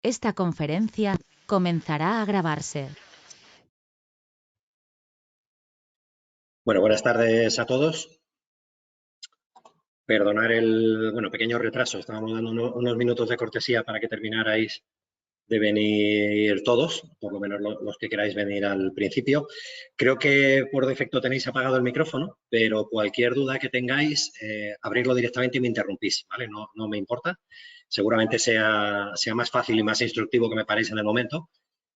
Esta conferencia comenzará a grabarse. Bueno, buenas tardes a todos. Perdonar el pequeño retraso. Estábamos dando unos minutos de cortesía para que terminarais de venir todos, por lo menos los que queráis venir al principio. Creo que por defecto tenéis apagado el micrófono, pero cualquier duda que tengáis, abrirlo directamente y me interrumpís, ¿vale? No me importa. Seguramente sea más fácil y más instructivo que me paréis en el momento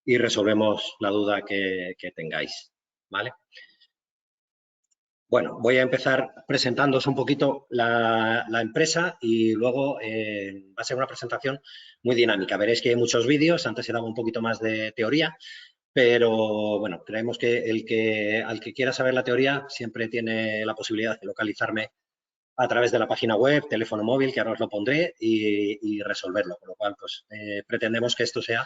y resolvemos la duda que tengáis, ¿vale? Bueno, voy a empezar presentándoos un poquito la empresa y luego va a ser una presentación muy dinámica. Veréis que hay muchos vídeos, antes se daba un poquito más de teoría, pero bueno, creemos que al que quiera saber la teoría siempre tiene la posibilidad de localizarme a través de la página web, teléfono móvil, que ahora os lo pondré, y resolverlo. Con lo cual, pues pretendemos que esto sea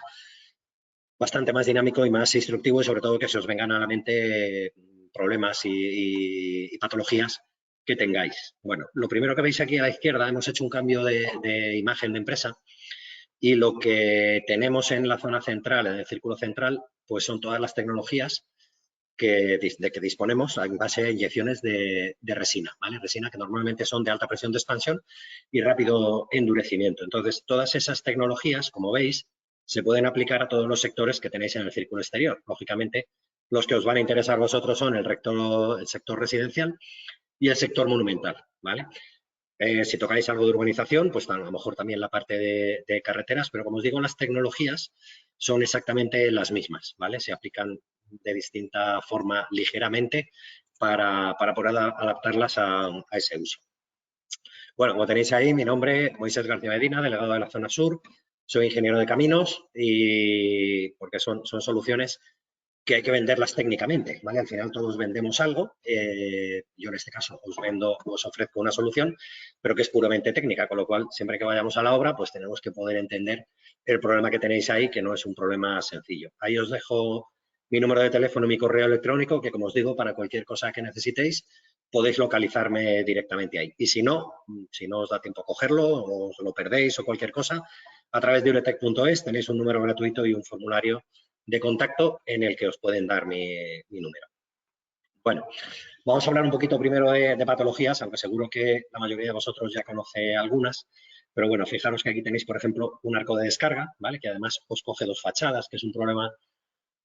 bastante más dinámico y más instructivo y sobre todo que se os vengan a la mente problemas y patologías que tengáis. Bueno, lo primero que veis aquí a la izquierda, hemos hecho un cambio de imagen de empresa y lo que tenemos en la zona central, en el círculo central, pues son todas las tecnologías de que disponemos en base a inyecciones de resina, ¿vale? Resina que normalmente son de alta presión de expansión y rápido endurecimiento. Entonces, todas esas tecnologías, como veis, se pueden aplicar a todos los sectores que tenéis en el círculo exterior. Lógicamente, los que os van a interesar a vosotros son el sector residencial y el sector monumental, ¿vale? Si tocáis algo de urbanización, pues a lo mejor también la parte de carreteras, pero como os digo, las tecnologías son exactamente las mismas, ¿vale? Se aplican de distinta forma ligeramente para poder adaptarlas a ese uso. Bueno, como tenéis ahí, mi nombre, Moisés García Medina, delegado de la zona sur. Soy ingeniero de caminos y porque son soluciones que hay que venderlas técnicamente, ¿vale? Al final todos vendemos algo. Yo en este caso os ofrezco una solución, pero que es puramente técnica, con lo cual siempre que vayamos a la obra, pues tenemos que poder entender el problema que tenéis ahí, que no es un problema sencillo. Ahí os dejo mi número de teléfono y mi correo electrónico, que como os digo, para cualquier cosa que necesitéis, podéis localizarme directamente ahí. Y si no os da tiempo a cogerlo, o os lo perdéis o cualquier cosa, a través de uretec.es tenéis un número gratuito y un formulario de contacto en el que os pueden dar mi número. Bueno, vamos a hablar un poquito primero de patologías, aunque seguro que la mayoría de vosotros ya conoce algunas, pero bueno, fijaros que aquí tenéis, por ejemplo, un arco de descarga, ¿vale? Que además os coge dos fachadas, que es un problema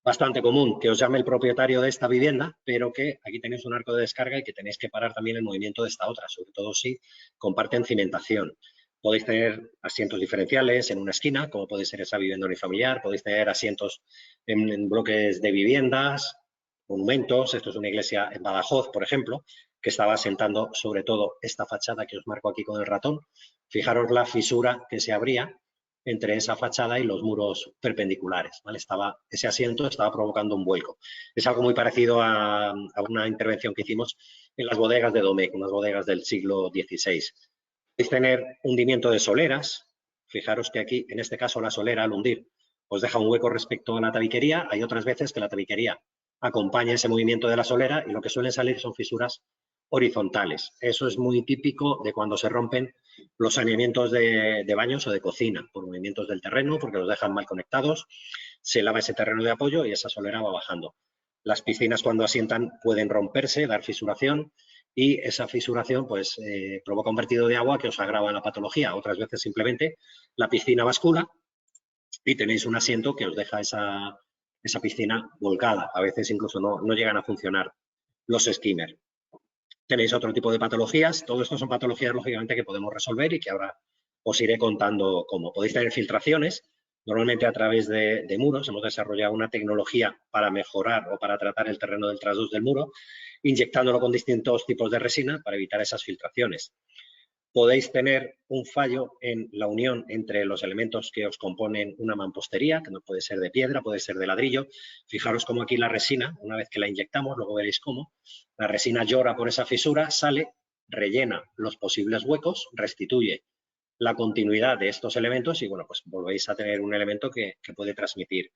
bastante común, que os llame el propietario de esta vivienda, pero que aquí tenéis un arco de descarga y que tenéis que parar también el movimiento de esta otra, sobre todo si comparten cimentación. Podéis tener asientos diferenciales en una esquina, como puede ser esa vivienda unifamiliar, podéis tener asientos en bloques de viviendas, monumentos. Esto es una iglesia en Badajoz, por ejemplo, que estaba asentando sobre todo esta fachada que os marco aquí con el ratón. Fijaros la fisura que se abría entre esa fachada y los muros perpendiculares, ¿vale? Ese asiento estaba provocando un vuelco. Es algo muy parecido a una intervención que hicimos en las bodegas de Domecq, unas bodegas del siglo XVI. Podéis tener hundimiento de soleras. Fijaros que aquí, en este caso, la solera al hundir os deja un hueco respecto a la tabiquería. Hay otras veces que la tabiquería acompaña ese movimiento de la solera y lo que suelen salir son fisuras horizontales. Eso es muy típico de cuando se rompen los saneamientos de baños o de cocina por movimientos del terreno, porque los dejan mal conectados, se lava ese terreno de apoyo y esa solera va bajando. Las piscinas cuando asientan pueden romperse, dar fisuración y esa fisuración pues provoca un vertido de agua que os agrava la patología. Otras veces simplemente la piscina bascula y tenéis un asiento que os deja esa piscina volcada. A veces incluso no llegan a funcionar los skimmers. Tenéis otro tipo de patologías. Todo esto son patologías, lógicamente, que podemos resolver y que ahora os iré contando cómo. Podéis tener filtraciones, normalmente a través de muros. Hemos desarrollado una tecnología para mejorar o para tratar el terreno del trasdús del muro, inyectándolo con distintos tipos de resina para evitar esas filtraciones. Podéis tener un fallo en la unión entre los elementos que os componen una mampostería, que no puede ser de piedra, puede ser de ladrillo. Fijaros cómo aquí la resina, una vez que la inyectamos, luego veréis cómo, la resina llora por esa fisura, sale, rellena los posibles huecos, restituye la continuidad de estos elementos y, bueno, pues volvéis a tener un elemento que puede transmitir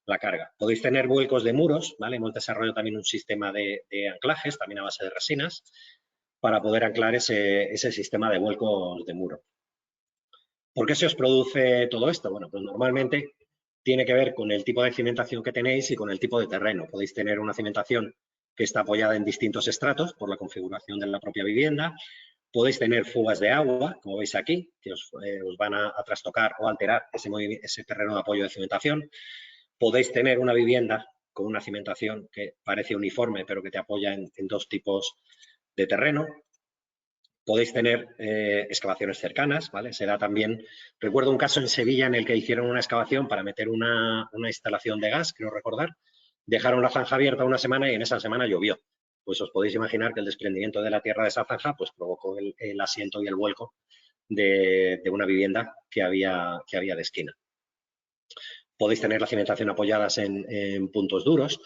la carga. Podéis tener vuelcos de muros, ¿vale? Hemos desarrollado también un sistema de anclajes, también a base de resinas, para poder anclar ese sistema de vuelcos de muro. ¿Por qué se os produce todo esto? Bueno, pues normalmente tiene que ver con el tipo de cimentación que tenéis y con el tipo de terreno. Podéis tener una cimentación que está apoyada en distintos estratos por la configuración de la propia vivienda. Podéis tener fugas de agua, como veis aquí, que os van a trastocar o alterar ese terreno de apoyo de cimentación. Podéis tener una vivienda con una cimentación que parece uniforme, pero que te apoya en dos tipos de terreno. Podéis tener excavaciones cercanas, ¿vale? Se da también, recuerdo un caso en Sevilla en el que hicieron una excavación para meter una instalación de gas, creo recordar, dejaron la zanja abierta una semana y en esa semana llovió. Pues os podéis imaginar que el desprendimiento de la tierra de esa zanja pues provocó el asiento y el vuelco de una vivienda que había de esquina. Podéis tener la cimentación apoyadas en puntos duros.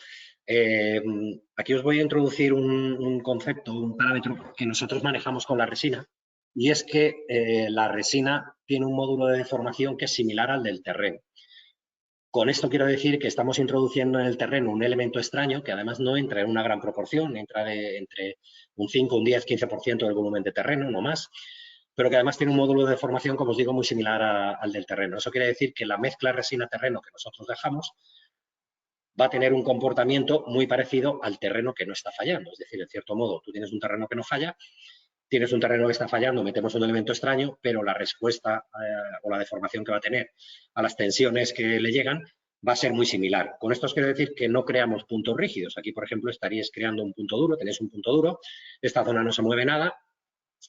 Aquí os voy a introducir un concepto, un parámetro que nosotros manejamos con la resina, y es que la resina tiene un módulo de deformación que es similar al del terreno. Con esto quiero decir que estamos introduciendo en el terreno un elemento extraño que además no entra en una gran proporción, entra entre un 5, un 10, 15% del volumen de terreno, no más, pero que además tiene un módulo de deformación, como os digo, muy similar al del terreno. Eso quiere decir que la mezcla resina-terreno que nosotros dejamos va a tener un comportamiento muy parecido al terreno que no está fallando. Es decir, en cierto modo, tú tienes un terreno que no falla, tienes un terreno que está fallando, metemos un elemento extraño, pero la respuesta o la deformación que va a tener a las tensiones que le llegan va a ser muy similar. Con esto os quiero decir que no creamos puntos rígidos. Aquí, por ejemplo, estaríais creando un punto duro, tenéis un punto duro, esta zona no se mueve nada,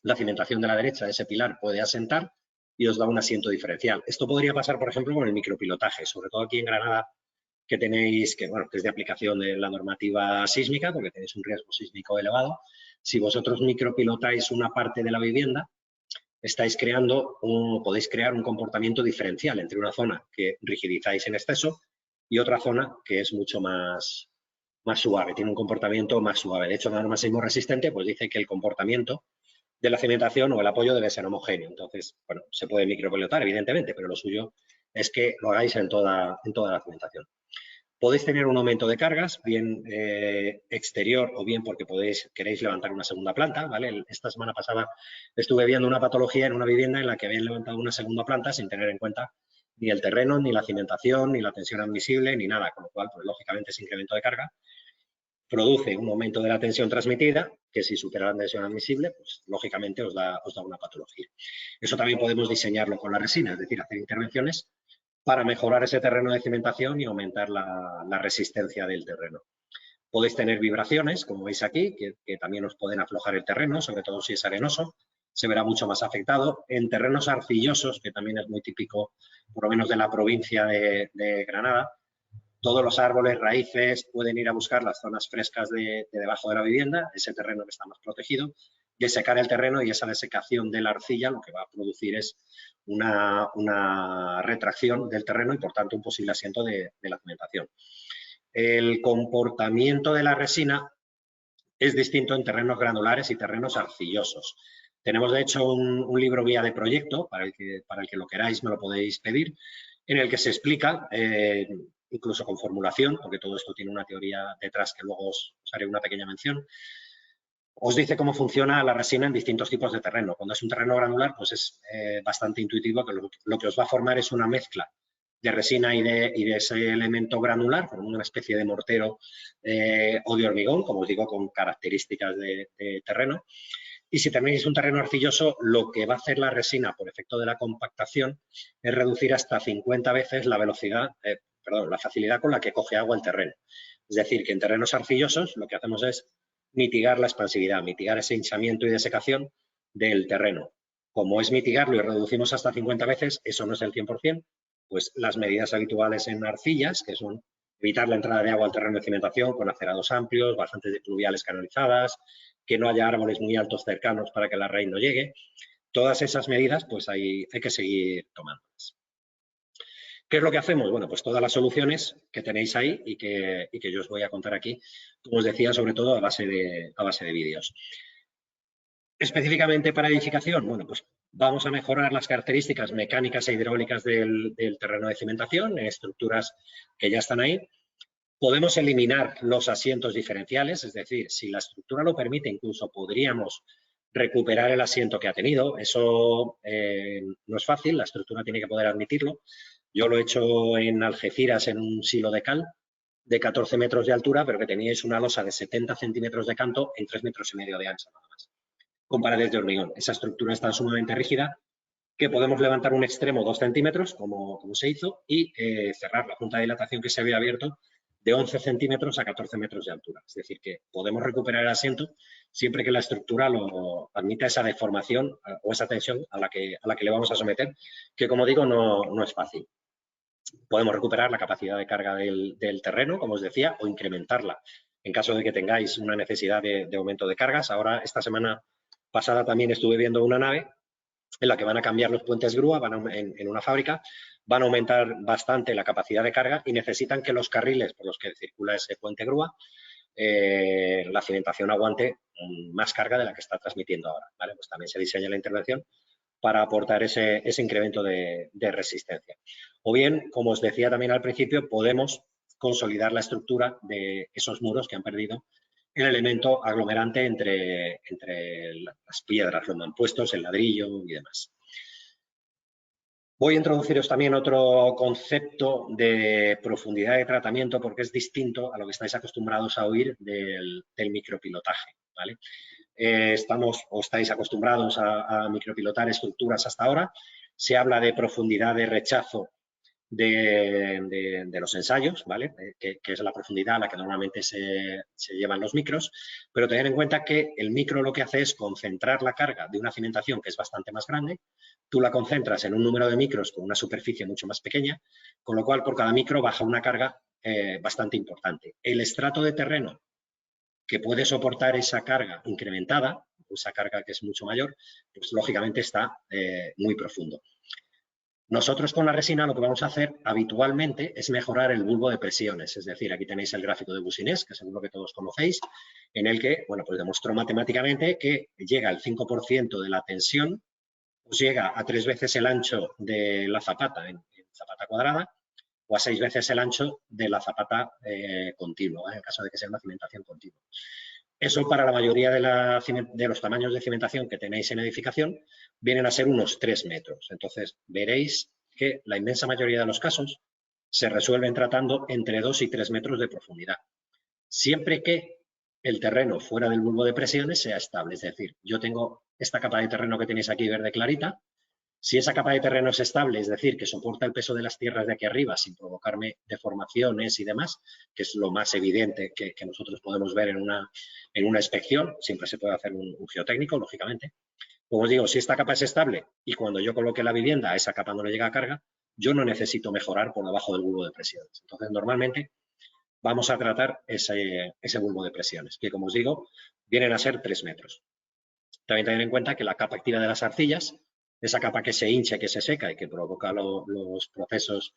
la cimentación de la derecha de ese pilar puede asentar y os da un asiento diferencial. Esto podría pasar, por ejemplo, con el micropilotaje, sobre todo aquí en Granada, que tenéis, que es de aplicación de la normativa sísmica, porque tenéis un riesgo sísmico elevado. Si vosotros micropilotáis una parte de la vivienda, podéis crear un comportamiento diferencial entre una zona que rigidizáis en exceso y otra zona que es mucho más suave, tiene un comportamiento más suave. De hecho, la norma sismo resistente pues dice que el comportamiento de la cimentación o el apoyo debe ser homogéneo. Entonces, bueno, se puede micropilotar, evidentemente, pero lo suyo es que lo hagáis en toda la cimentación. Podéis tener un aumento de cargas, bien exterior o bien porque queréis levantar una segunda planta, ¿vale? Esta semana pasada estuve viendo una patología en una vivienda en la que habían levantado una segunda planta sin tener en cuenta ni el terreno, ni la cimentación, ni la tensión admisible, ni nada, con lo cual, pues lógicamente ese incremento de carga produce un aumento de la tensión transmitida, que si supera la tensión admisible, pues lógicamente os da una patología. Eso también podemos diseñarlo con la resina, es decir, hacer intervenciones para mejorar ese terreno de cimentación y aumentar la resistencia del terreno. Podéis tener vibraciones, como veis aquí, que también os pueden aflojar el terreno, sobre todo si es arenoso, se verá mucho más afectado. En terrenos arcillosos, que también es muy típico, por lo menos de la provincia de Granada, todos los árboles, raíces, pueden ir a buscar las zonas frescas de debajo de la vivienda, ese terreno que está más protegido, desecar el terreno y esa desecación de la arcilla lo que va a producir es una retracción del terreno y, por tanto, un posible asiento de la cimentación. El comportamiento de la resina es distinto en terrenos granulares y terrenos arcillosos. Tenemos, de hecho, un libro guía de proyecto, para el que lo queráis me lo podéis pedir, en el que se explica, incluso con formulación, porque todo esto tiene una teoría detrás que luego os haré una pequeña mención, os dice cómo funciona la resina en distintos tipos de terreno. Cuando es un terreno granular, pues es bastante intuitivo que lo que os va a formar es una mezcla de resina y de ese elemento granular, como una especie de mortero o de hormigón, como os digo, con características de terreno. Y si tenéis un terreno arcilloso, lo que va a hacer la resina por efecto de la compactación es reducir hasta 50 veces la la facilidad con la que coge agua el terreno. Es decir, que en terrenos arcillosos lo que hacemos es mitigar la expansividad, mitigar ese hinchamiento y desecación del terreno. Como es mitigarlo y reducimos hasta 50 veces, eso no es el 100%, pues las medidas habituales en arcillas, que son evitar la entrada de agua al terreno de cimentación con acerados amplios, bajantes de pluviales canalizadas, que no haya árboles muy altos cercanos para que la raíz no llegue. Todas esas medidas, pues hay que seguir tomándolas. ¿Qué es lo que hacemos? Bueno, pues todas las soluciones que tenéis ahí y que yo os voy a contar aquí, como os decía, sobre todo a base de vídeos. Específicamente para edificación, bueno, pues vamos a mejorar las características mecánicas e hidráulicas del terreno de cimentación en estructuras que ya están ahí. Podemos eliminar los asientos diferenciales, es decir, si la estructura lo permite, incluso podríamos recuperar el asiento que ha tenido. Eso no es fácil, la estructura tiene que poder admitirlo. Yo lo he hecho en Algeciras en un silo de cal de 14 metros de altura, pero que teníais una losa de 70 centímetros de canto en 3,5 metros de ancho nada más, con paredes de hormigón. Esa estructura está sumamente rígida, que podemos levantar un extremo 2 centímetros, como se hizo, y cerrar la punta de dilatación que se había abierto de 11 centímetros a 14 metros de altura. Es decir, que podemos recuperar el asiento siempre que la estructura lo admita esa deformación o esa tensión a la que le vamos a someter, que como digo, no es fácil. Podemos recuperar la capacidad de carga del terreno, como os decía, o incrementarla en caso de que tengáis una necesidad de aumento de cargas. Ahora, esta semana pasada también estuve viendo una nave en la que van a cambiar los puentes grúa, en una fábrica, van a aumentar bastante la capacidad de carga y necesitan que los carriles por los que circula ese puente grúa, la cimentación aguante más carga de la que está transmitiendo ahora, ¿vale? Pues también se diseña la intervención para aportar ese incremento de resistencia. O bien, como os decía también al principio, podemos consolidar la estructura de esos muros que han perdido el elemento aglomerante entre las piedras, los mampuestos, el ladrillo y demás. Voy a introduciros también otro concepto de profundidad de tratamiento porque es distinto a lo que estáis acostumbrados a oír del micropilotaje, ¿vale? Estáis acostumbrados a micropilotar estructuras hasta ahora. Se habla de profundidad de rechazo de los ensayos, ¿vale? Que es la profundidad a la que normalmente se llevan los micros, pero tener en cuenta que el micro lo que hace es concentrar la carga de una cimentación que es bastante más grande, tú la concentras en un número de micros con una superficie mucho más pequeña, con lo cual por cada micro baja una carga bastante importante. El estrato de terreno que puede soportar esa carga incrementada, esa carga que es mucho mayor, pues lógicamente está muy profundo. Nosotros con la resina lo que vamos a hacer habitualmente es mejorar el bulbo de presiones, es decir, aquí tenéis el gráfico de Boussinesq, que seguro que todos conocéis, en el que, bueno, pues demostró matemáticamente que llega al 5% de la tensión, pues llega a 3 veces el ancho de la zapata en zapata cuadrada o a 6 veces el ancho de la zapata continua, en el caso de que sea una cimentación continua. Eso para la mayoría de los tamaños de cimentación que tenéis en edificación vienen a ser unos 3 metros. Entonces, veréis que la inmensa mayoría de los casos se resuelven tratando entre 2 y 3 metros de profundidad. Siempre que el terreno fuera del bulbo de presiones sea estable. Es decir, yo tengo esta capa de terreno que tenéis aquí verde clarita. Si esa capa de terreno es estable, es decir, que soporta el peso de las tierras de aquí arriba sin provocarme deformaciones y demás, que es lo más evidente que nosotros podemos ver en una inspección, siempre se puede hacer un geotécnico, lógicamente. Como os digo, si esta capa es estable y cuando yo coloque la vivienda a esa capa no le llega carga, yo no necesito mejorar por debajo del bulbo de presiones. Entonces, normalmente vamos a tratar ese bulbo de presiones, que como os digo, vienen a ser 3 metros. También tener en cuenta que la capa activa de las arcillas, esa capa que se hincha, que se seca y que provoca los procesos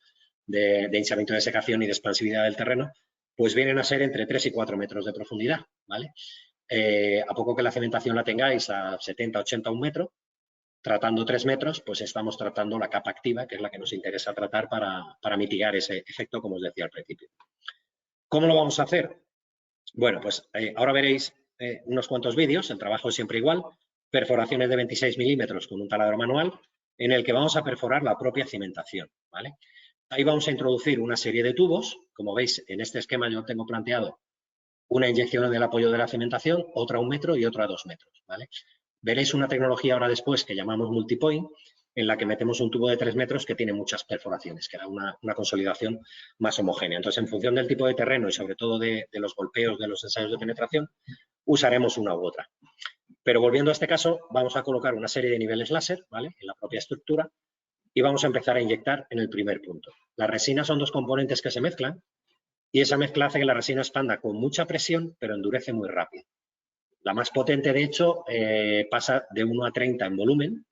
de hinchamiento, de secación y de expansividad del terreno, pues vienen a ser entre 3 y 4 metros de profundidad, ¿vale? A poco que la cementación la tengáis a 70, 80, 1 metro, tratando 3 metros, pues estamos tratando la capa activa, que es la que nos interesa tratar para mitigar ese efecto, como os decía al principio. ¿Cómo lo vamos a hacer? Bueno, pues ahora veréis unos cuantos vídeos, el trabajo es siempre igual, perforaciones de 26 milímetros con un taladro manual, en el que vamos a perforar la propia cimentación, ¿vale? Ahí vamos a introducir una serie de tubos, como veis en este esquema yo tengo planteado una inyección del apoyo de la cimentación, otra a 1 metro y otra a 2 metros, ¿vale? Veréis una tecnología ahora después que llamamos multipoint, en la que metemos un tubo de 3 metros que tiene muchas perforaciones, que da una consolidación más homogénea. Entonces, en función del tipo de terreno y sobre todo de los golpeos de los ensayos de penetración, usaremos una u otra. Pero volviendo a este caso, vamos a colocar una serie de niveles láser, ¿vale?, en la propia estructura y vamos a empezar a inyectar en el primer punto. Las resinas son dos componentes que se mezclan y esa mezcla hace que la resina expanda con mucha presión, pero endurece muy rápido. La más potente, de hecho, pasa de 1 a 30 en volumen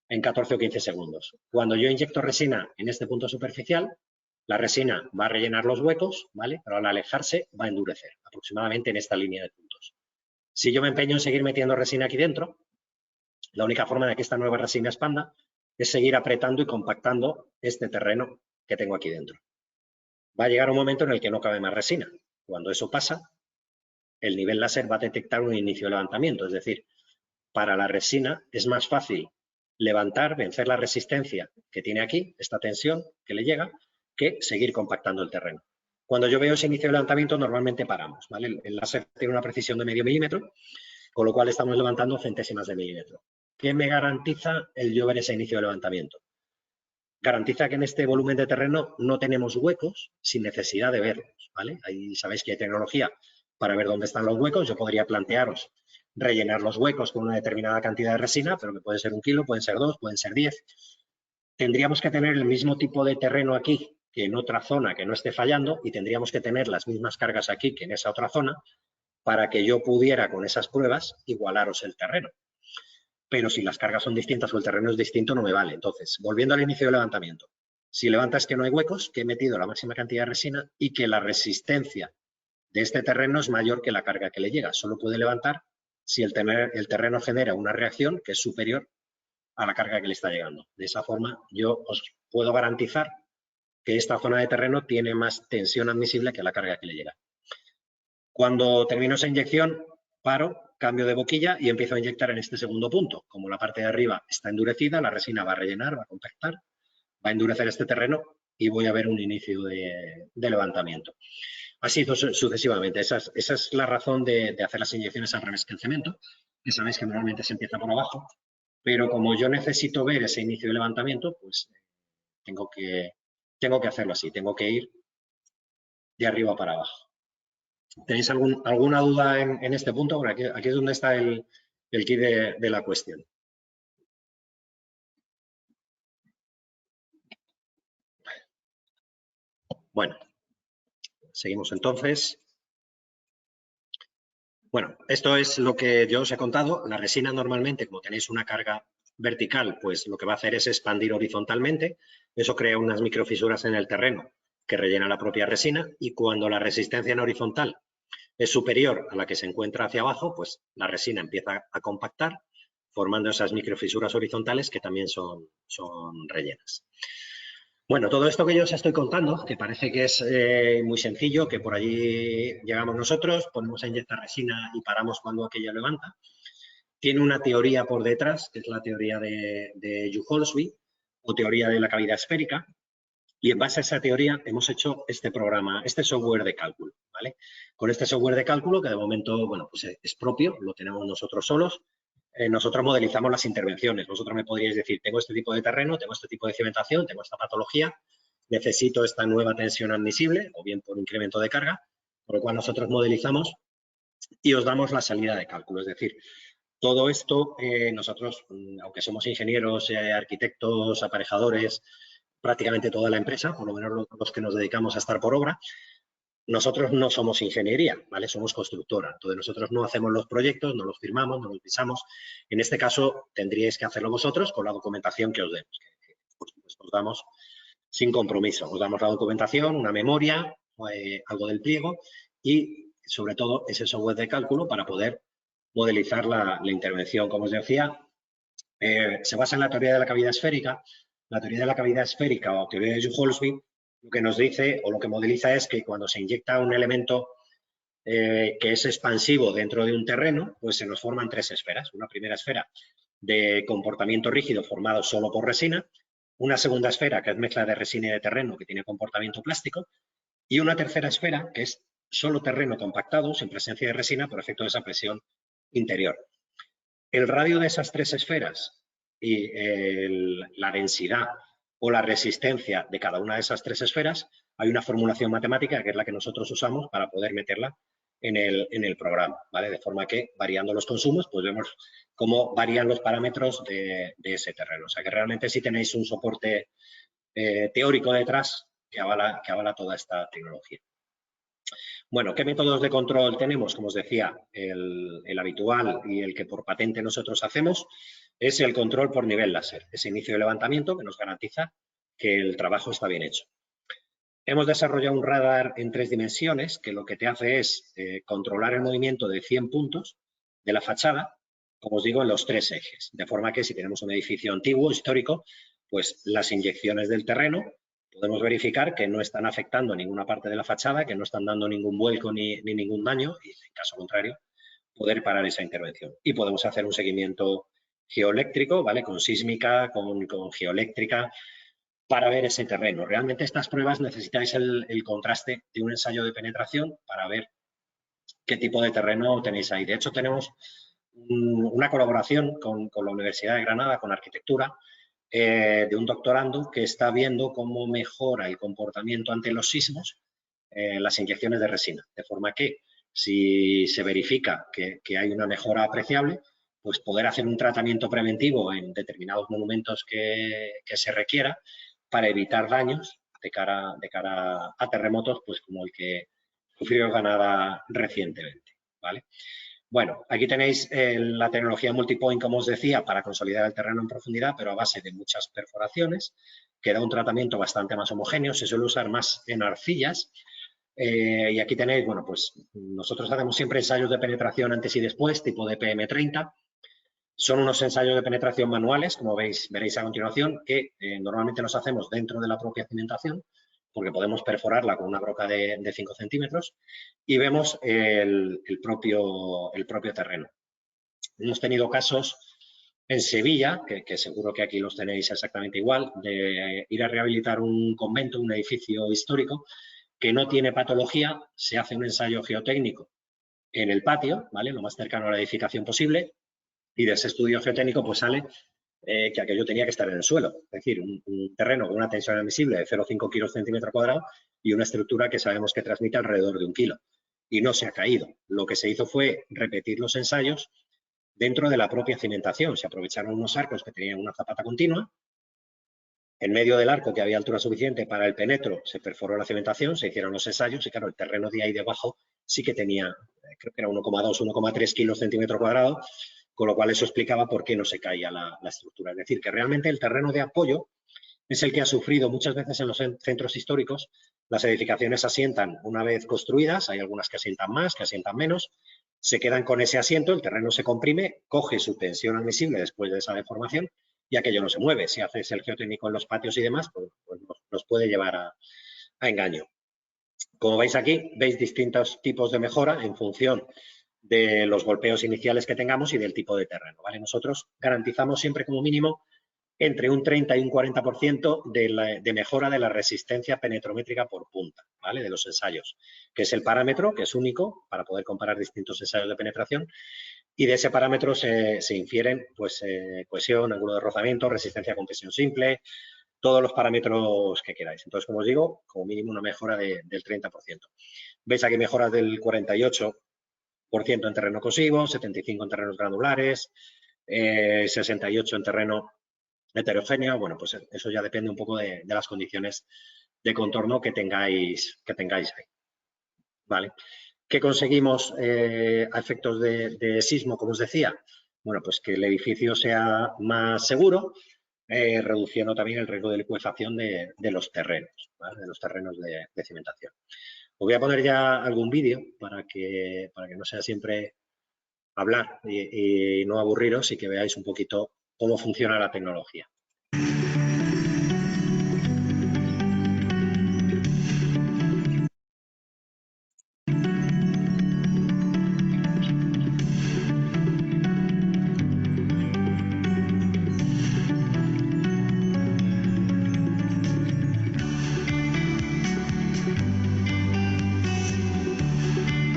en 14 o 15 segundos. Cuando yo inyecto resina en este punto superficial, la resina va a rellenar los huecos, ¿vale?, pero al alejarse va a endurecer, aproximadamente en esta línea de puntos. Si yo me empeño en seguir metiendo resina aquí dentro, la única forma de que esta nueva resina expanda es seguir apretando y compactando este terreno que tengo aquí dentro. Va a llegar un momento en el que no cabe más resina. Cuando eso pasa, el nivel láser va a detectar un inicio de levantamiento, es decir, para la resina es más fácil levantar, vencer la resistencia que tiene aquí, esta tensión que le llega, que seguir compactando el terreno. Cuando yo veo ese inicio de levantamiento, normalmente paramos, ¿vale? El láser tiene una precisión de medio milímetro, con lo cual estamos levantando centésimas de milímetro. ¿Qué me garantiza el yo ver ese inicio de levantamiento? Garantiza que en este volumen de terreno no tenemos huecos sin necesidad de verlos, ¿vale? Ahí sabéis que hay tecnología para ver dónde están los huecos. Yo podría plantearos rellenar los huecos con una determinada cantidad de resina, pero que puede ser 1 kilo, pueden ser 2, pueden ser 10. Tendríamos que tener el mismo tipo de terreno aquí que en otra zona que no esté fallando y tendríamos que tener las mismas cargas aquí que en esa otra zona para que yo pudiera con esas pruebas igualaros el terreno. Pero si las cargas son distintas o el terreno es distinto, no me vale. Entonces, volviendo al inicio del levantamiento, si levantas que no hay huecos, que he metido la máxima cantidad de resina y que la resistencia de este terreno es mayor que la carga que le llega. Solo puede levantar si el terreno genera una reacción que es superior a la carga que le está llegando. De esa forma, yo os puedo garantizar que esta zona de terreno tiene más tensión admisible que la carga que le llega. Cuando termino esa inyección, paro, cambio de boquilla y empiezo a inyectar en este segundo punto. Como la parte de arriba está endurecida, la resina va a rellenar, va a compactar, va a endurecer este terreno y voy a ver un inicio de levantamiento. Así sucesivamente. Esa es la razón de hacer las inyecciones al revés que el cemento, que sabéis que normalmente se empieza por abajo, pero como yo necesito ver ese inicio de levantamiento, pues tengo que hacerlo así, tengo que ir de arriba para abajo. ¿Tenéis alguna duda en este punto? Bueno, aquí es donde está el quid de la cuestión. Bueno, seguimos entonces. Bueno, esto es lo que yo os he contado. La resina normalmente, como tenéis una carga vertical, pues lo que va a hacer es expandir horizontalmente. Eso crea unas microfisuras en el terreno que rellena la propia resina y cuando la resistencia en horizontal es superior a la que se encuentra hacia abajo, pues la resina empieza a compactar, formando esas microfisuras horizontales que también son rellenas. Bueno, todo esto que yo os estoy contando, que parece que es muy sencillo, que por allí llegamos nosotros, ponemos a inyectar resina y paramos cuando aquella levanta, tiene una teoría por detrás, que es la teoría de Juholsby, o teoría de la cavidad esférica, y en base a esa teoría hemos hecho este programa, este software de cálculo, ¿vale? Con este software de cálculo, que de momento, bueno, pues es propio, lo tenemos nosotros solos, nosotros modelizamos las intervenciones. Vosotros me podríais decir, tengo este tipo de terreno, tengo este tipo de cimentación, tengo esta patología, necesito esta nueva tensión admisible, o bien por incremento de carga, por lo cual nosotros modelizamos y os damos la salida de cálculo. Es decir, todo esto, nosotros, aunque somos ingenieros, arquitectos, aparejadores, prácticamente toda la empresa, por lo menos los que nos dedicamos a estar por obra, nosotros no somos ingeniería, ¿vale? Somos constructora. Entonces, nosotros no hacemos los proyectos, no los firmamos, no los pisamos. En este caso, tendríais que hacerlo vosotros con la documentación que os demos, que por supuesto os damos sin compromiso. Os damos la documentación, una memoria, algo del pliego y, sobre todo, ese software de cálculo para poder modelizar la intervención. Como os decía, se basa en la teoría de la cavidad esférica. La teoría de la cavidad esférica o teoría de Juholsby lo que nos dice o lo que modeliza es que cuando se inyecta un elemento que es expansivo dentro de un terreno, pues se nos forman 3 esferas. Una primera esfera de comportamiento rígido formado solo por resina, una segunda esfera que es mezcla de resina y de terreno que tiene comportamiento plástico y una tercera esfera que es solo terreno compactado sin presencia de resina por efecto de esa presión interior. El radio de esas 3 esferas y la densidad o la resistencia de cada una de esas 3 esferas, hay una formulación matemática que es la que nosotros usamos para poder meterla en el programa, ¿vale? De forma que, variando los consumos, pues vemos cómo varían los parámetros de ese terreno. O sea, que realmente sí tenéis un soporte teórico detrás que avala toda esta tecnología. Bueno, ¿qué métodos de control tenemos? Como os decía, el habitual y el que por patente nosotros hacemos es el control por nivel láser, ese inicio de levantamiento que nos garantiza que el trabajo está bien hecho. Hemos desarrollado un radar en 3 dimensiones que lo que te hace es controlar el movimiento de 100 puntos de la fachada, como os digo, en los 3 ejes. De forma que si tenemos un edificio antiguo, histórico, pues las inyecciones del terreno podemos verificar que no están afectando ninguna parte de la fachada, que no están dando ningún vuelco ni ningún daño y, en caso contrario, poder parar esa intervención. Y podemos hacer un seguimiento geoeléctrico, ¿vale? Con sísmica, con geoeléctrica, para ver ese terreno. Realmente estas pruebas necesitáis el contraste de un ensayo de penetración para ver qué tipo de terreno tenéis ahí. De hecho, tenemos una colaboración con la Universidad de Granada, con arquitectura, de un doctorando que está viendo cómo mejora el comportamiento ante los sismos las inyecciones de resina. De forma que, si se verifica que hay una mejora apreciable, pues poder hacer un tratamiento preventivo en determinados monumentos que se requiera para evitar daños de cara a terremotos, pues como el que sufrió Granada recientemente, ¿vale? Bueno, aquí tenéis la tecnología multipoint, como os decía, para consolidar el terreno en profundidad, pero a base de muchas perforaciones, que da un tratamiento bastante más homogéneo. Se suele usar más en arcillas. Y aquí tenéis, bueno, pues nosotros hacemos siempre ensayos de penetración antes y después, tipo de PM30. Son unos ensayos de penetración manuales, como veréis a continuación, que normalmente los hacemos dentro de la propia cimentación, porque podemos perforarla con una broca de 5 centímetros y vemos el propio terreno. Hemos tenido casos en Sevilla, que seguro que aquí los tenéis exactamente igual, de ir a rehabilitar un convento, un edificio histórico, que no tiene patología. Se hace un ensayo geotécnico en el patio, ¿vale?, lo más cercano a la edificación posible, y de ese estudio geotécnico pues sale que aquello tenía que estar en el suelo. Es decir, un terreno con una tensión admisible de 0,5 kilos centímetro cuadrado y una estructura que sabemos que transmite alrededor de 1 kilo. Y no se ha caído. Lo que se hizo fue repetir los ensayos dentro de la propia cimentación. Se aprovecharon unos arcos que tenían una zapata continua. En medio del arco, que había altura suficiente para el penetro, se perforó la cimentación, se hicieron los ensayos y, claro, el terreno de ahí debajo sí que tenía, creo que era 1,2, 1,3 kilos centímetro cuadrado, con lo cual eso explicaba por qué no se caía la estructura. Es decir, que realmente el terreno de apoyo es el que ha sufrido muchas veces en los centros históricos. Las edificaciones asientan una vez construidas, hay algunas que asientan más, que asientan menos, se quedan con ese asiento, el terreno se comprime, coge su tensión admisible después de esa deformación y aquello no se mueve. Si haces el geotécnico en los patios y demás, pues nos puede llevar a engaño. Como veis aquí, veis distintos tipos de mejora en función de los golpeos iniciales que tengamos y del tipo de terreno, ¿vale? Nosotros garantizamos siempre como mínimo entre un 30 y un 40% de mejora de la resistencia penetrométrica por punta, ¿vale?, de los ensayos, que es el parámetro que es único para poder comparar distintos ensayos de penetración, y de ese parámetro se infieren pues, cohesión, ángulo de rozamiento, resistencia a compresión simple, todos los parámetros que queráis. Entonces, como os digo, como mínimo una mejora del 30%. Veis aquí mejoras del 48% en terreno corrosivo, 75% en terrenos granulares, 68% en terreno heterogéneo. Bueno, pues eso ya depende un poco de las condiciones de contorno que tengáis ahí, ¿vale? ¿Qué conseguimos a efectos de sismo, como os decía? Bueno, pues que el edificio sea más seguro, reduciendo también el riesgo de licuefacción de los terrenos, ¿vale?, de los terrenos de cimentación. Os voy a poner ya algún vídeo para que no sea siempre hablar y no aburriros, y que veáis un poquito cómo funciona la tecnología.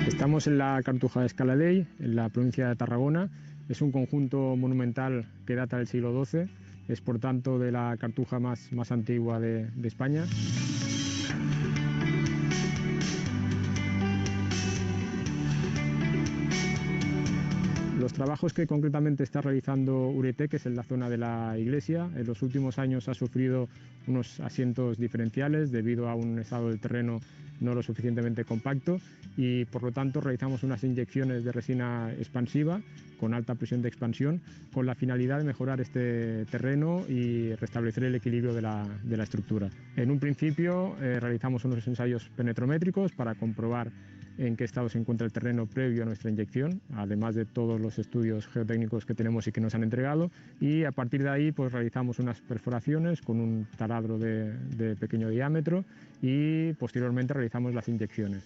Estamos en la Cartuja de Escaladei, en la provincia de Tarragona. Es un conjunto monumental que data del siglo XII. Es, por tanto, de la cartuja más antigua de España. Los trabajos que concretamente está realizando Uretec, que es en la zona de la iglesia, en los últimos años ha sufrido unos asientos diferenciales debido a un estado del terreno no lo suficientemente compacto, y por lo tanto realizamos unas inyecciones de resina expansiva con alta presión de expansión, con la finalidad de mejorar este terreno y restablecer el equilibrio de la estructura. En un principio realizamos unos ensayos penetrométricos para comprobar en qué estado se encuentra el terreno previo a nuestra inyección, además de todos los estudios geotécnicos que tenemos y que nos han entregado, y a partir de ahí pues realizamos unas perforaciones con un taladro de pequeño diámetro y posteriormente realizamos las inyecciones.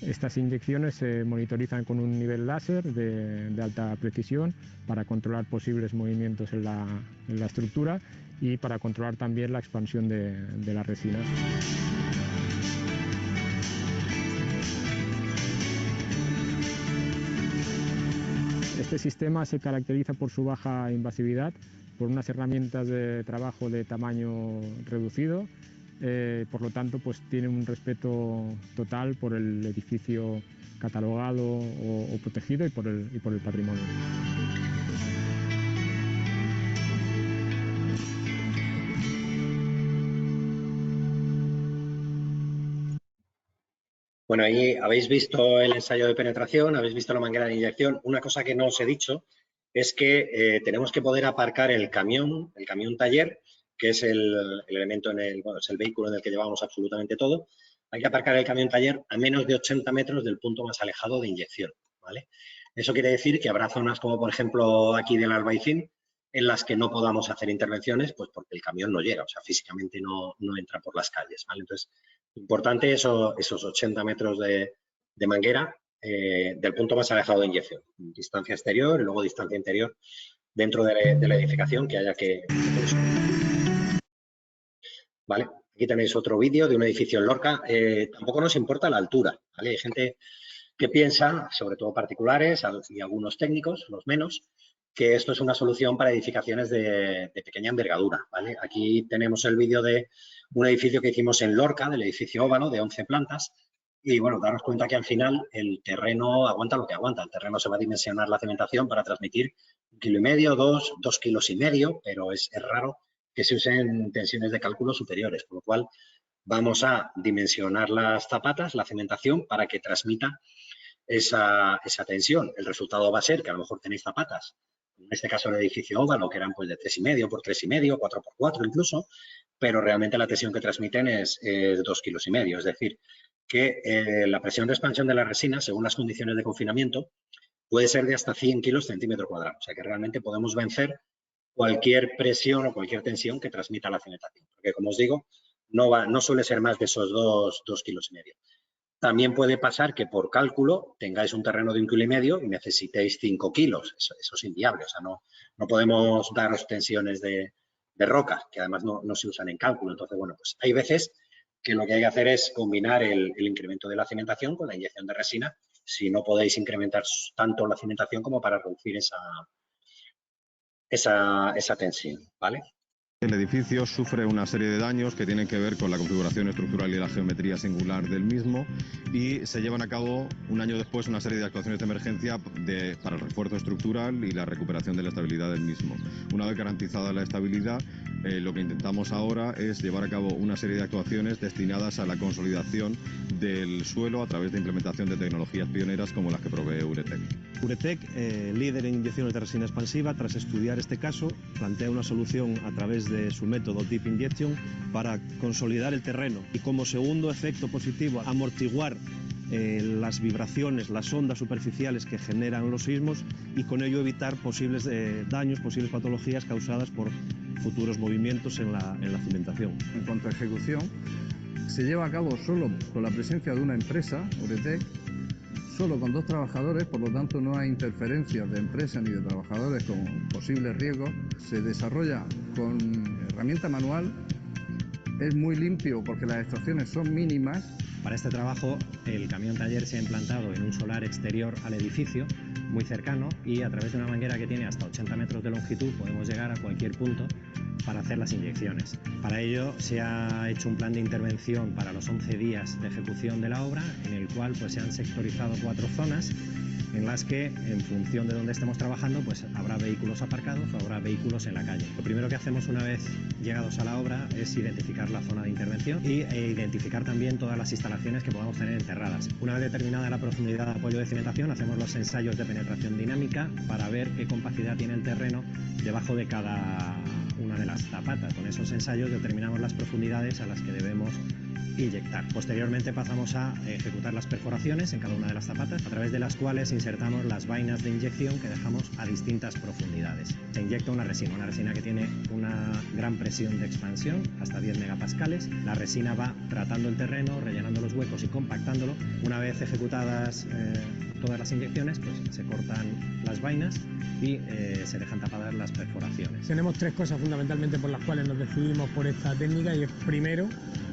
Estas inyecciones se monitorizan con un nivel láser de alta precisión para controlar posibles movimientos en la estructura y para controlar también la expansión de la resina. Este sistema se caracteriza por su baja invasividad, por unas herramientas de trabajo de tamaño reducido. Por lo tanto, pues tiene un respeto total por el edificio catalogado o protegido y por el patrimonio. Bueno, ahí habéis visto el ensayo de penetración, habéis visto la manguera de inyección. Una cosa que no os he dicho es que tenemos que poder aparcar el camión taller, que es el elemento es el vehículo en el que llevamos absolutamente todo. Hay que aparcar el camión taller a menos de 80 metros del punto más alejado de inyección, ¿vale? Eso quiere decir que habrá zonas como, por ejemplo, aquí del Albaicín, en las que no podamos hacer intervenciones, pues porque el camión no llega, o sea, físicamente no entra por las calles, ¿vale? Entonces, importante esos 80 metros de manguera del punto más alejado de inyección. Distancia exterior y luego distancia interior dentro de la edificación que haya que construir. ¿Vale? Aquí tenéis otro vídeo de un edificio en Lorca. Tampoco nos importa la altura, ¿vale? Hay gente que piensa, sobre todo particulares y algunos técnicos, los menos, que esto es una solución para edificaciones de pequeña envergadura, ¿vale? Aquí tenemos el vídeo de un edificio que hicimos en Lorca, del edificio Óvalo, de 11 plantas, y bueno, daros cuenta que al final el terreno aguanta lo que aguanta. El terreno se va a dimensionar la cementación para transmitir 1,5 kilos, 2 kilos y medio, pero es raro que se usen tensiones de cálculo superiores, por lo cual vamos a dimensionar las zapatas, la cementación, para que transmita esa tensión. El resultado va a ser que a lo mejor tenéis zapatas, en este caso el edificio Óvalo, que eran pues de 3,5 por 3,5, 4 por 4 incluso, pero realmente la tensión que transmiten es 2,5 kilos. Es decir, que la presión de expansión de la resina, según las condiciones de confinamiento, puede ser de hasta 100 kilos centímetro cuadrado. O sea que realmente podemos vencer cualquier presión o cualquier tensión que transmita la cementación. Porque, como os digo, no suele ser más de esos 2,5 kilos. También puede pasar que por cálculo tengáis un terreno de 1,5 kilos y necesitéis 5 kilos. Eso es inviable. O sea, no podemos daros tensiones de roca, que además no se usan en cálculo. Entonces, bueno, pues hay veces que lo que hay que hacer es combinar el incremento de la cementación con la inyección de resina, si no podéis incrementar tanto la cementación como para reducir esa tensión, ¿vale? El edificio sufre una serie de daños que tienen que ver con la configuración estructural y la geometría singular del mismo, y se llevan a cabo un año después una serie de actuaciones de emergencia para el refuerzo estructural y la recuperación de la estabilidad del mismo. Una vez garantizada la estabilidad, lo que intentamos ahora es llevar a cabo una serie de actuaciones destinadas a la consolidación del suelo a través de implementación de tecnologías pioneras como las que provee Uretec. Uretec, líder en inyecciones de resina expansiva, tras estudiar este caso, plantea una solución a través de su método Deep Injection para consolidar el terreno y, como segundo efecto positivo, amortiguar las vibraciones, las ondas superficiales que generan los sismos, y con ello evitar posibles daños, posibles patologías causadas por futuros movimientos en la cimentación. En cuanto a ejecución, se lleva a cabo solo con la presencia de una empresa, Uretec, solo con 2 trabajadores, por lo tanto no hay interferencias de empresa ni de trabajadores con posibles riesgos. Se desarrolla con herramienta manual, es muy limpio porque las extracciones son mínimas. Para este trabajo el camión taller se ha implantado en un solar exterior al edificio, muy cercano, y a través de una manguera que tiene hasta 80 metros de longitud podemos llegar a cualquier punto para hacer las inyecciones. Para ello se ha hecho un plan de intervención para los 11 días de ejecución de la obra, en el cual pues se han sectorizado 4 zonas en las que, en función de dónde estemos trabajando, pues habrá vehículos aparcados o habrá vehículos en la calle. Lo primero que hacemos una vez llegados a la obra es identificar la zona de intervención e identificar también todas las instalaciones que podamos tener enterradas. Una vez determinada la profundidad de apoyo de cimentación, hacemos los ensayos de penetración dinámica para ver qué compacidad tiene el terreno debajo de cada una de las zapatas. Con esos ensayos determinamos las profundidades a las que debemos inyectar. Posteriormente pasamos a ejecutar las perforaciones en cada una de las zapatas, a través de las cuales insertamos las vainas de inyección que dejamos a distintas profundidades. Se inyecta una resina que tiene una gran presión de expansión, hasta 10 megapascales. La resina va tratando el terreno, rellenando los huecos y compactándolo. Una vez ejecutadas todas las inyecciones, pues se cortan las vainas y se dejan tapadas las perforaciones. Tenemos tres cosas fundamentalmente por las cuales nos decidimos por esta técnica, y es primero,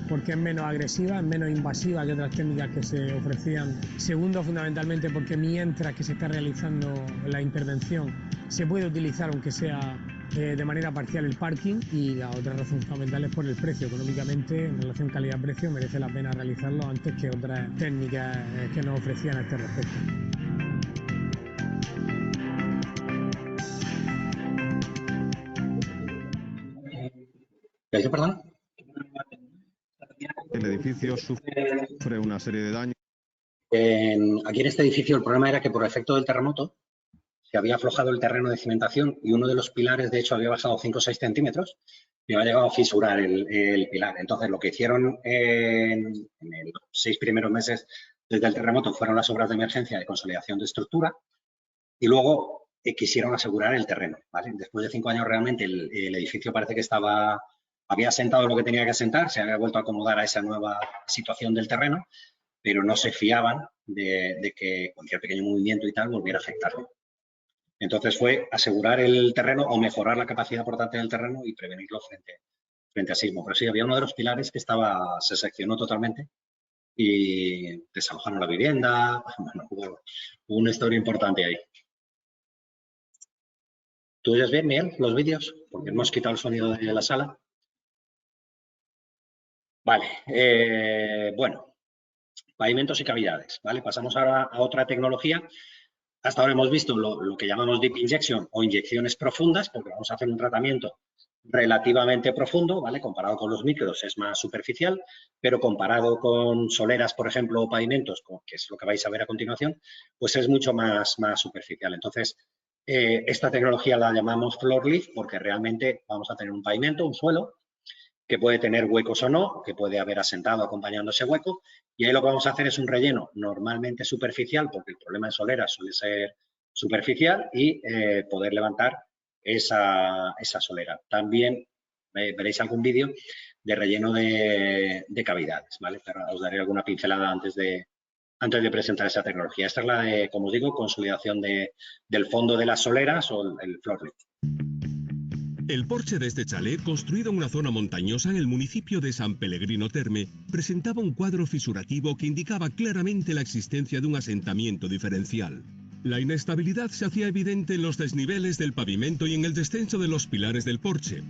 porque es menos agresiva, es menos invasiva que otras técnicas que se ofrecían. Segundo, fundamentalmente porque mientras que se está realizando la intervención se puede utilizar, aunque sea de manera parcial, el parking. Y la otra razón fundamental es por el precio. Económicamente, en relación calidad-precio, merece la pena realizarlo antes que otras técnicas que nos ofrecían a este respecto. ¿Perdón? El edificio sufre una serie de daños. Aquí en este edificio el problema era que por efecto del terremoto se había aflojado el terreno de cimentación y uno de los pilares, de hecho, había bajado 5 o 6 centímetros y había llegado a fisurar el pilar. Entonces, lo que hicieron en los 6 primeros meses desde el terremoto fueron las obras de emergencia de consolidación de estructura y luego quisieron asegurar el terreno, ¿vale? Después de 5 años realmente el edificio parece que había asentado lo que tenía que asentar, se había vuelto a acomodar a esa nueva situación del terreno, pero no se fiaban de que cualquier pequeño movimiento y tal volviera a afectarlo. Entonces fue asegurar el terreno o mejorar la capacidad portante del terreno y prevenirlo frente a sismo. Pero sí, había uno de los pilares que se seccionó totalmente y desalojaron la vivienda. Bueno, hubo una historia importante ahí. ¿Tú oyes bien, Miguel, los vídeos? Porque hemos quitado el sonido de la sala. Vale, bueno, pavimentos y cavidades, ¿vale? Pasamos ahora a otra tecnología. Hasta ahora hemos visto lo que llamamos deep injection o inyecciones profundas, porque vamos a hacer un tratamiento relativamente profundo, ¿vale? Comparado con los micros es más superficial, pero comparado con soleras, por ejemplo, o pavimentos, que es lo que vais a ver a continuación, pues es mucho más superficial. Entonces, esta tecnología la llamamos floor lift porque realmente vamos a tener un pavimento, un suelo, que puede tener huecos o no, que puede haber asentado acompañando ese hueco, y ahí lo que vamos a hacer es un relleno normalmente superficial, porque el problema de soleras suele ser superficial, y poder levantar esa solera. También veréis algún vídeo de relleno de cavidades, ¿vale? Pero os daré alguna pincelada antes de presentar esa tecnología. Esta es la de, como os digo, consolidación del fondo de las soleras o el floor lift. El porche de este chalet, construido en una zona montañosa en el municipio de San Pellegrino Terme, presentaba un cuadro fisurativo que indicaba claramente la existencia de un asentamiento diferencial. La inestabilidad se hacía evidente en los desniveles del pavimento y en el descenso de los pilares del porche.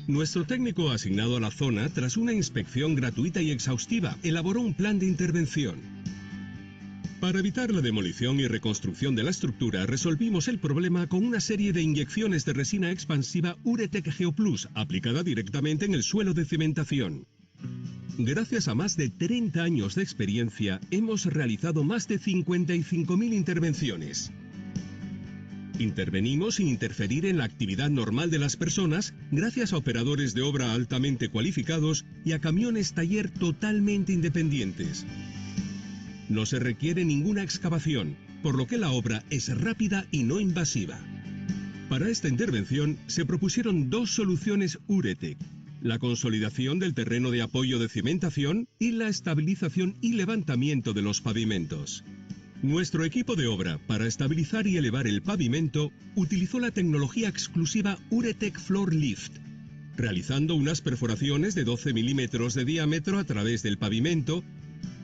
Nuestro técnico asignado a la zona, tras una inspección gratuita y exhaustiva, elaboró un plan de intervención. Para evitar la demolición y reconstrucción de la estructura, resolvimos el problema con una serie de inyecciones de resina expansiva Uretec Geoplus, aplicada directamente en el suelo de cimentación. Gracias a más de 30 años de experiencia, hemos realizado más de 55.000 intervenciones. Intervenimos sin interferir en la actividad normal de las personas, gracias a operadores de obra altamente cualificados y a camiones taller totalmente independientes. No se requiere ninguna excavación, por lo que la obra es rápida y no invasiva. Para esta intervención se propusieron dos soluciones Uretec: la consolidación del terreno de apoyo de cimentación y la estabilización y levantamiento de los pavimentos. Nuestro equipo de obra, para estabilizar y elevar el pavimento, utilizó la tecnología exclusiva Uretec Floor Lift, realizando unas perforaciones de 12 milímetros de diámetro a través del pavimento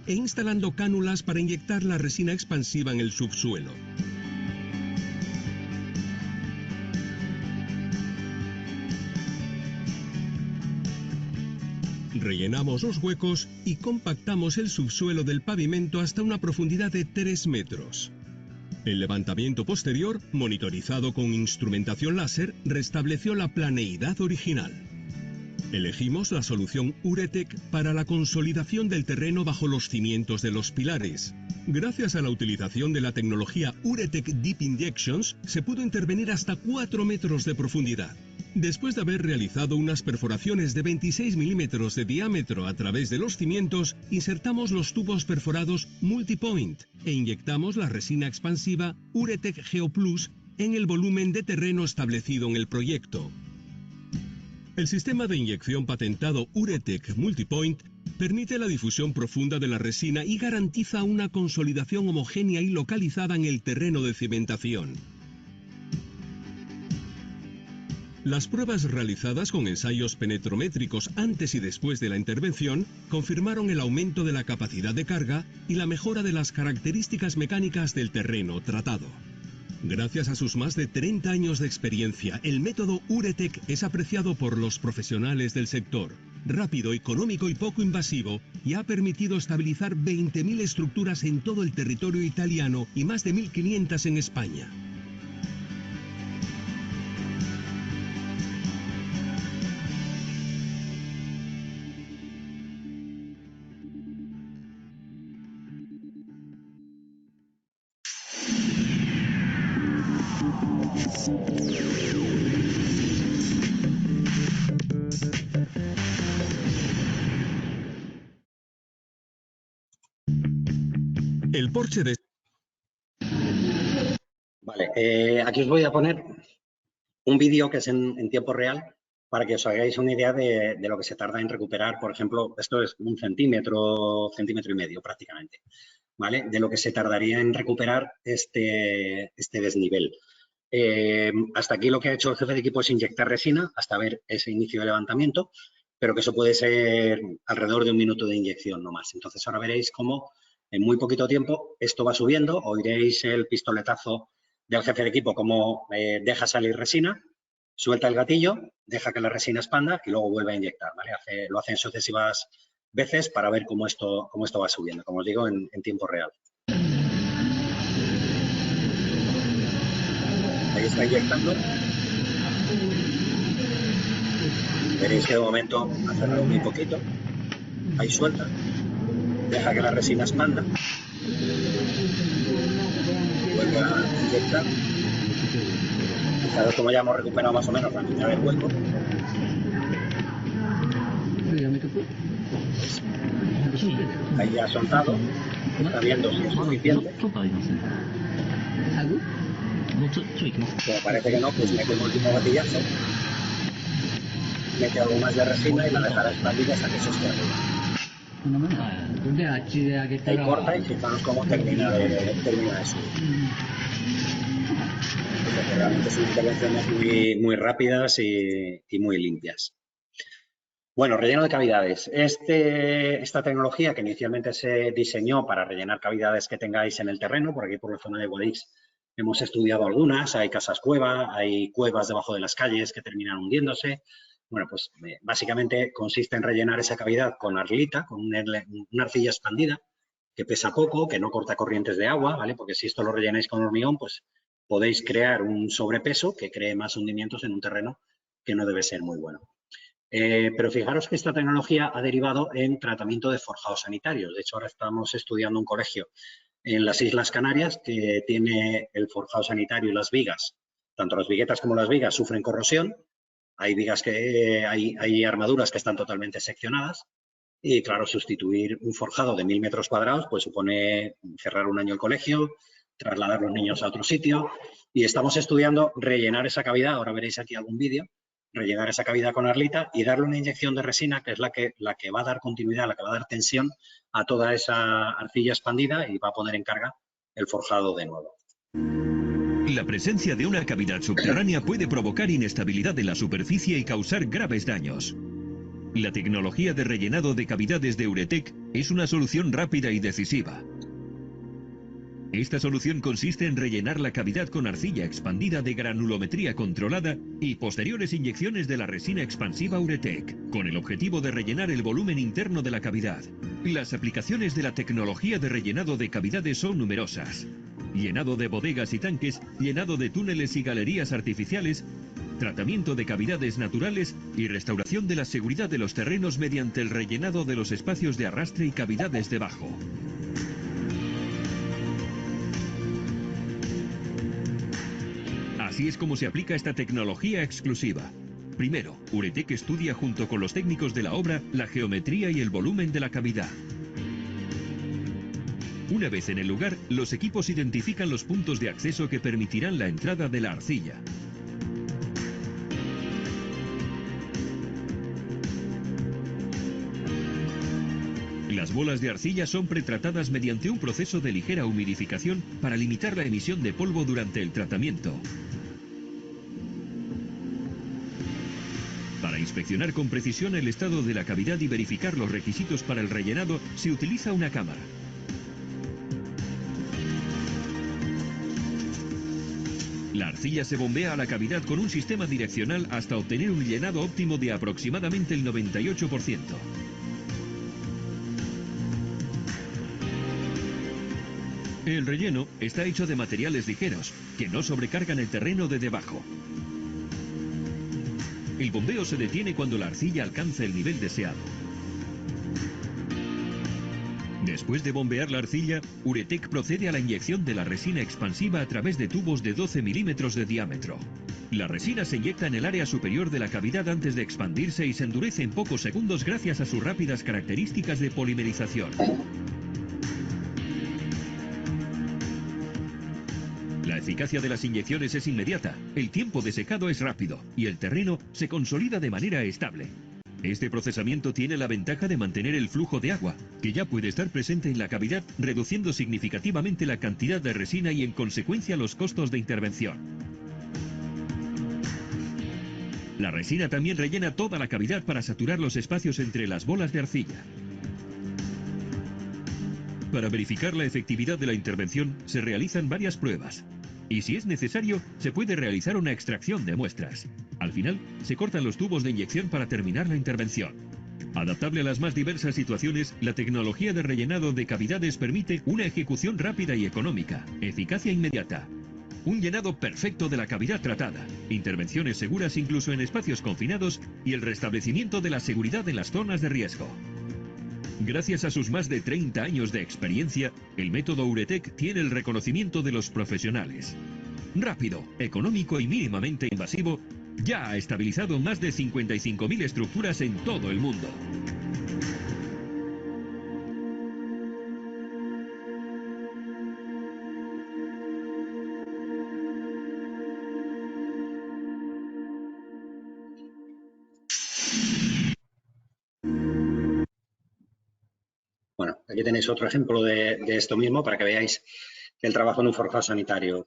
e instalando cánulas para inyectar la resina expansiva en el subsuelo. Rellenamos los huecos y compactamos el subsuelo del pavimento hasta una profundidad de 3 metros. El levantamiento posterior, monitorizado con instrumentación láser, restableció la planeidad original. Elegimos la solución Uretec para la consolidación del terreno bajo los cimientos de los pilares. Gracias a la utilización de la tecnología Uretec Deep Injections, se pudo intervenir hasta 4 metros de profundidad. Después de haber realizado unas perforaciones de 26 milímetros de diámetro a través de los cimientos, insertamos los tubos perforados Multipoint e inyectamos la resina expansiva Uretec GeoPlus en el volumen de terreno establecido en el proyecto. El sistema de inyección patentado Uretec Multipoint permite la difusión profunda de la resina y garantiza una consolidación homogénea y localizada en el terreno de cimentación. Las pruebas realizadas con ensayos penetrométricos antes y después de la intervención confirmaron el aumento de la capacidad de carga y la mejora de las características mecánicas del terreno tratado. Gracias a sus más de 30 años de experiencia, el método Uretec es apreciado por los profesionales del sector. Rápido, económico y poco invasivo, y ha permitido estabilizar 20.000 estructuras en todo el territorio italiano y más de 1.500 en España. El Porsche de... Vale, aquí os voy a poner un vídeo que es en tiempo real para que os hagáis una idea de lo que se tarda en recuperar. Por ejemplo, esto es 1 centímetro, centímetro y medio prácticamente, ¿vale? De lo que se tardaría en recuperar este desnivel. Hasta aquí lo que ha hecho el jefe de equipo es inyectar resina hasta ver ese inicio de levantamiento, pero que eso puede ser alrededor de 1 minuto de inyección, no más. Entonces ahora veréis cómo en muy poquito tiempo esto va subiendo, oiréis el pistoletazo del jefe de equipo, cómo deja salir resina, suelta el gatillo, deja que la resina expanda y luego vuelve a inyectar, ¿vale? Lo hace en sucesivas veces para ver cómo esto va subiendo, como os digo, en tiempo real. Ahí está inyectando. Veréis que de momento ha cerrado muy poquito. Ahí suelta. Deja que la resina expanda. Vuelve a inyectar. Fijaros como ya hemos recuperado más o menos la mitad del hueco. Ahí ya ha soltado. Está viendo si es suficiente. Como parece que no, pues mete el último gatillazo. Mete algo más de resina y la dejará expandida hasta que se esté arriba. Ahí corta y fijaros cómo termina de subir. Porque realmente son intervenciones muy rápidas y muy limpias. Bueno, relleno de cavidades. Esta tecnología que inicialmente se diseñó para rellenar cavidades que tengáis en el terreno, por aquí por la zona de Guadix hemos estudiado algunas, hay casas cueva, hay cuevas debajo de las calles que terminan hundiéndose. Bueno, pues básicamente consiste en rellenar esa cavidad con arlita, con una arcilla expandida, que pesa poco, que no corta corrientes de agua, ¿vale? Porque si esto lo rellenáis con hormigón, pues podéis crear un sobrepeso que cree más hundimientos en un terreno que no debe ser muy bueno. Pero fijaros que esta tecnología ha derivado en tratamiento de forjados sanitarios. De hecho, ahora estamos estudiando un colegio en las Islas Canarias que tiene el forjado sanitario y las vigas. Tanto las viguetas como las vigas sufren corrosión. Hay vigas hay armaduras que están totalmente seccionadas y, claro, sustituir un forjado de 1000 metros cuadrados pues supone cerrar un año el colegio, trasladar a los niños a otro sitio y estamos estudiando rellenar esa cavidad, ahora veréis aquí algún vídeo, rellenar esa cavidad con arlita y darle una inyección de resina que es la que va a dar continuidad, la que va a dar tensión a toda esa arcilla expandida y va a poner en carga el forjado de nuevo. La presencia de una cavidad subterránea puede provocar inestabilidad de la superficie y causar graves daños. La tecnología de rellenado de cavidades de Uretec es una solución rápida y decisiva. Esta solución consiste en rellenar la cavidad con arcilla expandida de granulometría controlada y posteriores inyecciones de la resina expansiva Uretec, con el objetivo de rellenar el volumen interno de la cavidad. Las aplicaciones de la tecnología de rellenado de cavidades son numerosas. Llenado de bodegas y tanques, llenado de túneles y galerías artificiales, tratamiento de cavidades naturales y restauración de la seguridad de los terrenos mediante el rellenado de los espacios de arrastre y cavidades debajo. Así es como se aplica esta tecnología exclusiva. Primero, Uretec estudia junto con los técnicos de la obra la geometría y el volumen de la cavidad. Una vez en el lugar, los equipos identifican los puntos de acceso que permitirán la entrada de la arcilla. Las bolas de arcilla son pretratadas mediante un proceso de ligera humidificación para limitar la emisión de polvo durante el tratamiento. Para inspeccionar con precisión el estado de la cavidad y verificar los requisitos para el rellenado, se utiliza una cámara. La arcilla se bombea a la cavidad con un sistema direccional hasta obtener un llenado óptimo de aproximadamente el 98%. El relleno está hecho de materiales ligeros, que no sobrecargan el terreno de debajo. El bombeo se detiene cuando la arcilla alcanza el nivel deseado. Después de bombear la arcilla, Uretec procede a la inyección de la resina expansiva a través de tubos de 12 milímetros de diámetro. La resina se inyecta en el área superior de la cavidad antes de expandirse y se endurece en pocos segundos gracias a sus rápidas características de polimerización. La eficacia de las inyecciones es inmediata, el tiempo de secado es rápido y el terreno se consolida de manera estable. Este procesamiento tiene la ventaja de mantener el flujo de agua, que ya puede estar presente en la cavidad, reduciendo significativamente la cantidad de resina y en consecuencia los costos de intervención. La resina también rellena toda la cavidad para saturar los espacios entre las bolas de arcilla. Para verificar la efectividad de la intervención se realizan varias pruebas. Y si es necesario, se puede realizar una extracción de muestras. Al final, se cortan los tubos de inyección para terminar la intervención. Adaptable a las más diversas situaciones, la tecnología de rellenado de cavidades permite una ejecución rápida y económica, eficacia inmediata, un llenado perfecto de la cavidad tratada, intervenciones seguras incluso en espacios confinados y el restablecimiento de la seguridad en las zonas de riesgo. Gracias a sus más de 30 años de experiencia, el método Uretec tiene el reconocimiento de los profesionales. Rápido, económico y mínimamente invasivo, ya ha estabilizado más de 55.000 estructuras en todo el mundo. Bueno, aquí tenéis otro ejemplo de esto mismo para que veáis el trabajo en un forjado sanitario.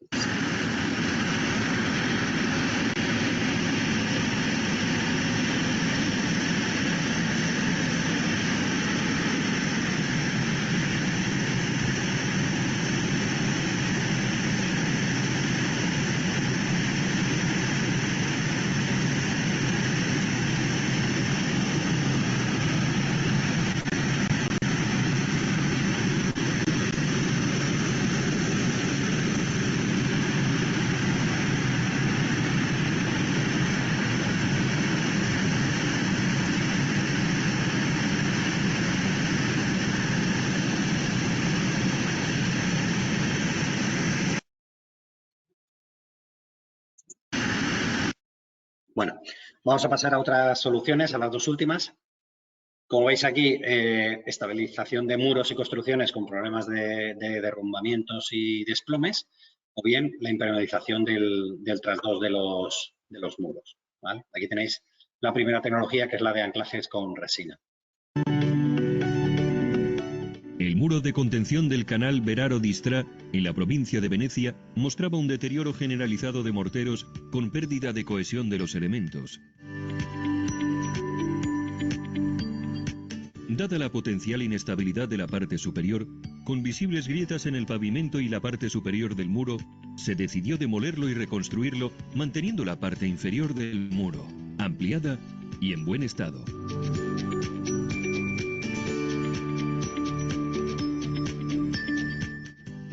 Bueno, vamos a pasar a otras soluciones, a las dos últimas. Como veis aquí, estabilización de muros y construcciones con problemas de derrumbamientos y desplomes, o bien la impermeabilización del trasdos de los muros, ¿vale? Aquí tenéis la primera tecnología, que es la de anclajes con resina. El muro de contención del canal Veraro di Stra, en la provincia de Venecia, mostraba un deterioro generalizado de morteros con pérdida de cohesión de los elementos. Dada la potencial inestabilidad de la parte superior, con visibles grietas en el pavimento y la parte superior del muro, se decidió demolerlo y reconstruirlo, manteniendo la parte inferior del muro, ampliada y en buen estado.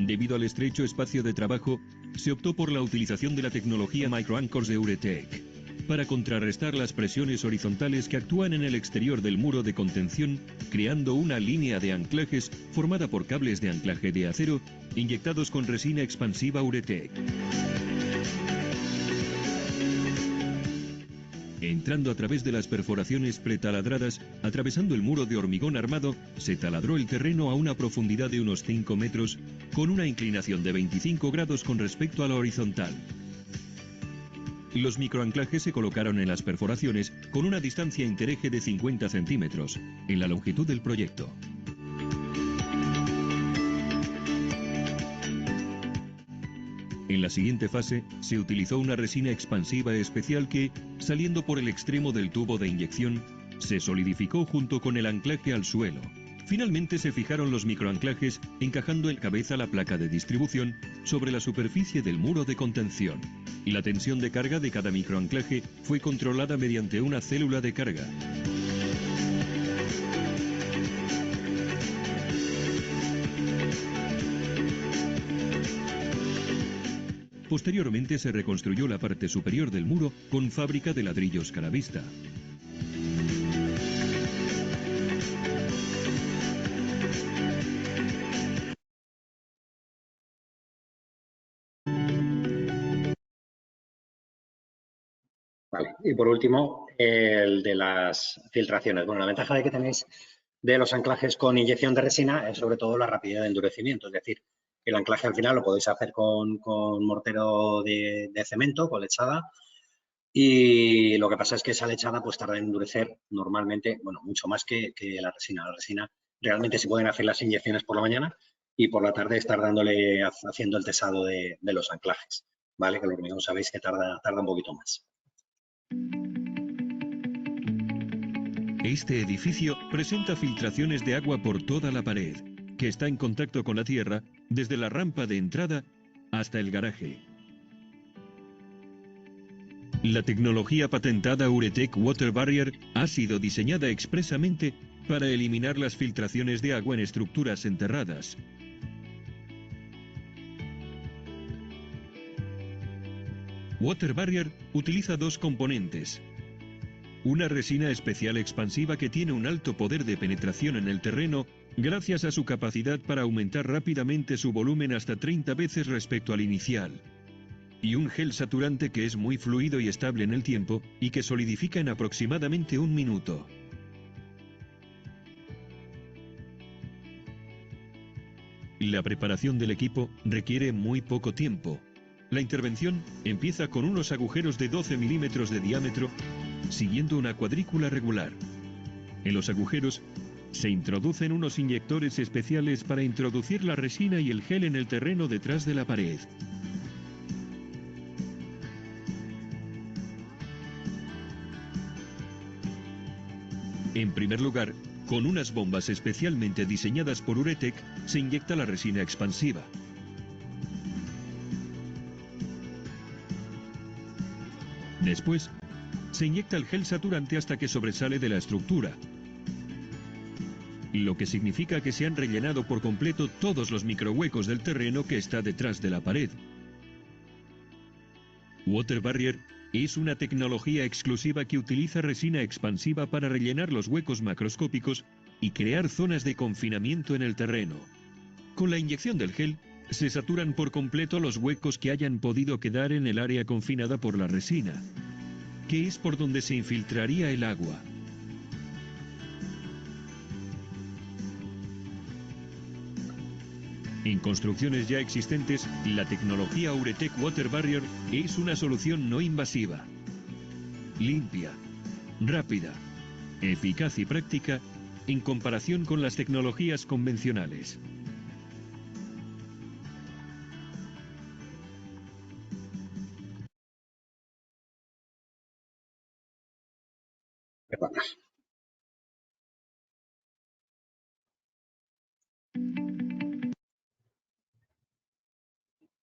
Debido al estrecho espacio de trabajo, se optó por la utilización de la tecnología Microanchors de Uretec, para contrarrestar las presiones horizontales que actúan en el exterior del muro de contención, creando una línea de anclajes formada por cables de anclaje de acero inyectados con resina expansiva Uretec. Entrando a través de las perforaciones pretaladradas, atravesando el muro de hormigón armado, se taladró el terreno a una profundidad de unos 5 metros, con una inclinación de 25 grados con respecto a la horizontal. Los microanclajes se colocaron en las perforaciones con una distancia intereje de 50 centímetros, en la longitud del proyecto. En la siguiente fase, se utilizó una resina expansiva especial que, saliendo por el extremo del tubo de inyección, se solidificó junto con el anclaje al suelo. Finalmente se fijaron los microanclajes, encajando en cabeza la placa de distribución sobre la superficie del muro de contención. La tensión de carga de cada microanclaje fue controlada mediante una célula de carga. Posteriormente se reconstruyó la parte superior del muro con fábrica de ladrillos Caravista. Vale. Y por último, el de las filtraciones. Bueno, la ventaja de que tenéis de los anclajes con inyección de resina es sobre todo la rapidez de endurecimiento, es decir, el anclaje al final lo podéis hacer con mortero de cemento, con lechada, y lo que pasa es que esa lechada pues tarda en endurecer normalmente, bueno, mucho más que la resina. La resina realmente se pueden hacer las inyecciones por la mañana y por la tarde estar haciendo el tesado de los anclajes, ¿vale? Que el hormigón sabéis que tarda un poquito más. Este edificio presenta filtraciones de agua por toda la pared, que está en contacto con la tierra desde la rampa de entrada hasta el garaje. La tecnología patentada Uretec Water Barrier ha sido diseñada expresamente para eliminar las filtraciones de agua en estructuras enterradas. Water Barrier utiliza dos componentes. Una resina especial expansiva que tiene un alto poder de penetración en el terreno gracias a su capacidad para aumentar rápidamente su volumen hasta 30 veces respecto al inicial. Y un gel saturante que es muy fluido y estable en el tiempo y que solidifica en aproximadamente 1 minuto. La preparación del equipo requiere muy poco tiempo. La intervención empieza con unos agujeros de 12 milímetros de diámetro, siguiendo una cuadrícula regular. En los agujeros se introducen unos inyectores especiales para introducir la resina y el gel en el terreno detrás de la pared. En primer lugar, con unas bombas especialmente diseñadas por Uretec, se inyecta la resina expansiva. Después, se inyecta el gel saturante hasta que sobresale de la estructura, lo que significa que se han rellenado por completo todos los microhuecos del terreno que está detrás de la pared. Water Barrier es una tecnología exclusiva que utiliza resina expansiva para rellenar los huecos macroscópicos y crear zonas de confinamiento en el terreno. Con la inyección del gel, se saturan por completo los huecos que hayan podido quedar en el área confinada por la resina, que es por donde se infiltraría el agua. En construcciones ya existentes, la tecnología Uretec Water Barrier es una solución no invasiva, limpia, rápida, eficaz y práctica en comparación con las tecnologías convencionales.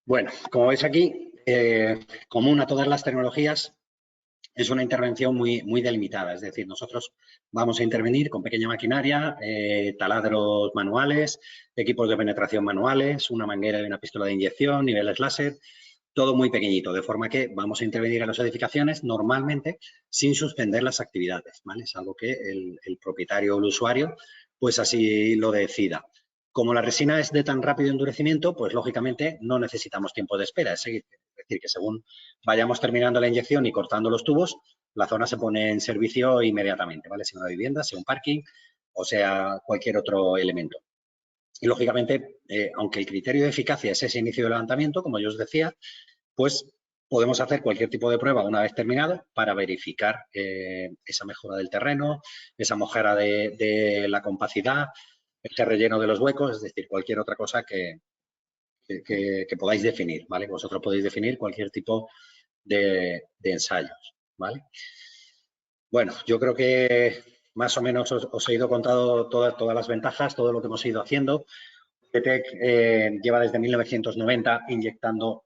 Bueno, como veis aquí, común a todas las tecnologías, es una intervención muy delimitada. Es decir, nosotros vamos a intervenir con pequeña maquinaria, taladros manuales, equipos de penetración manuales, una manguera y una pistola de inyección, niveles láser, todo muy pequeñito, de forma que vamos a intervenir en las edificaciones normalmente sin suspender las actividades, ¿vale? Salvo que el propietario o el usuario pues así lo decida. Como la resina es de tan rápido endurecimiento, pues lógicamente no necesitamos tiempo de espera. Es decir, que según vayamos terminando la inyección y cortando los tubos, la zona se pone en servicio inmediatamente, ¿vale? Sea una vivienda, sea un parking o sea cualquier otro elemento. Y, lógicamente, aunque el criterio de eficacia es ese inicio de levantamiento, como yo os decía, pues podemos hacer cualquier tipo de prueba una vez terminado para verificar esa mejora del terreno, esa mejora de la compacidad, ese relleno de los huecos, es decir, cualquier otra cosa que podáis definir, ¿vale? Vosotros podéis definir cualquier tipo de ensayos, ¿vale? Bueno, yo creo que más o menos os he ido contando todas las ventajas, todo lo que hemos ido haciendo. URETEC lleva desde 1990 inyectando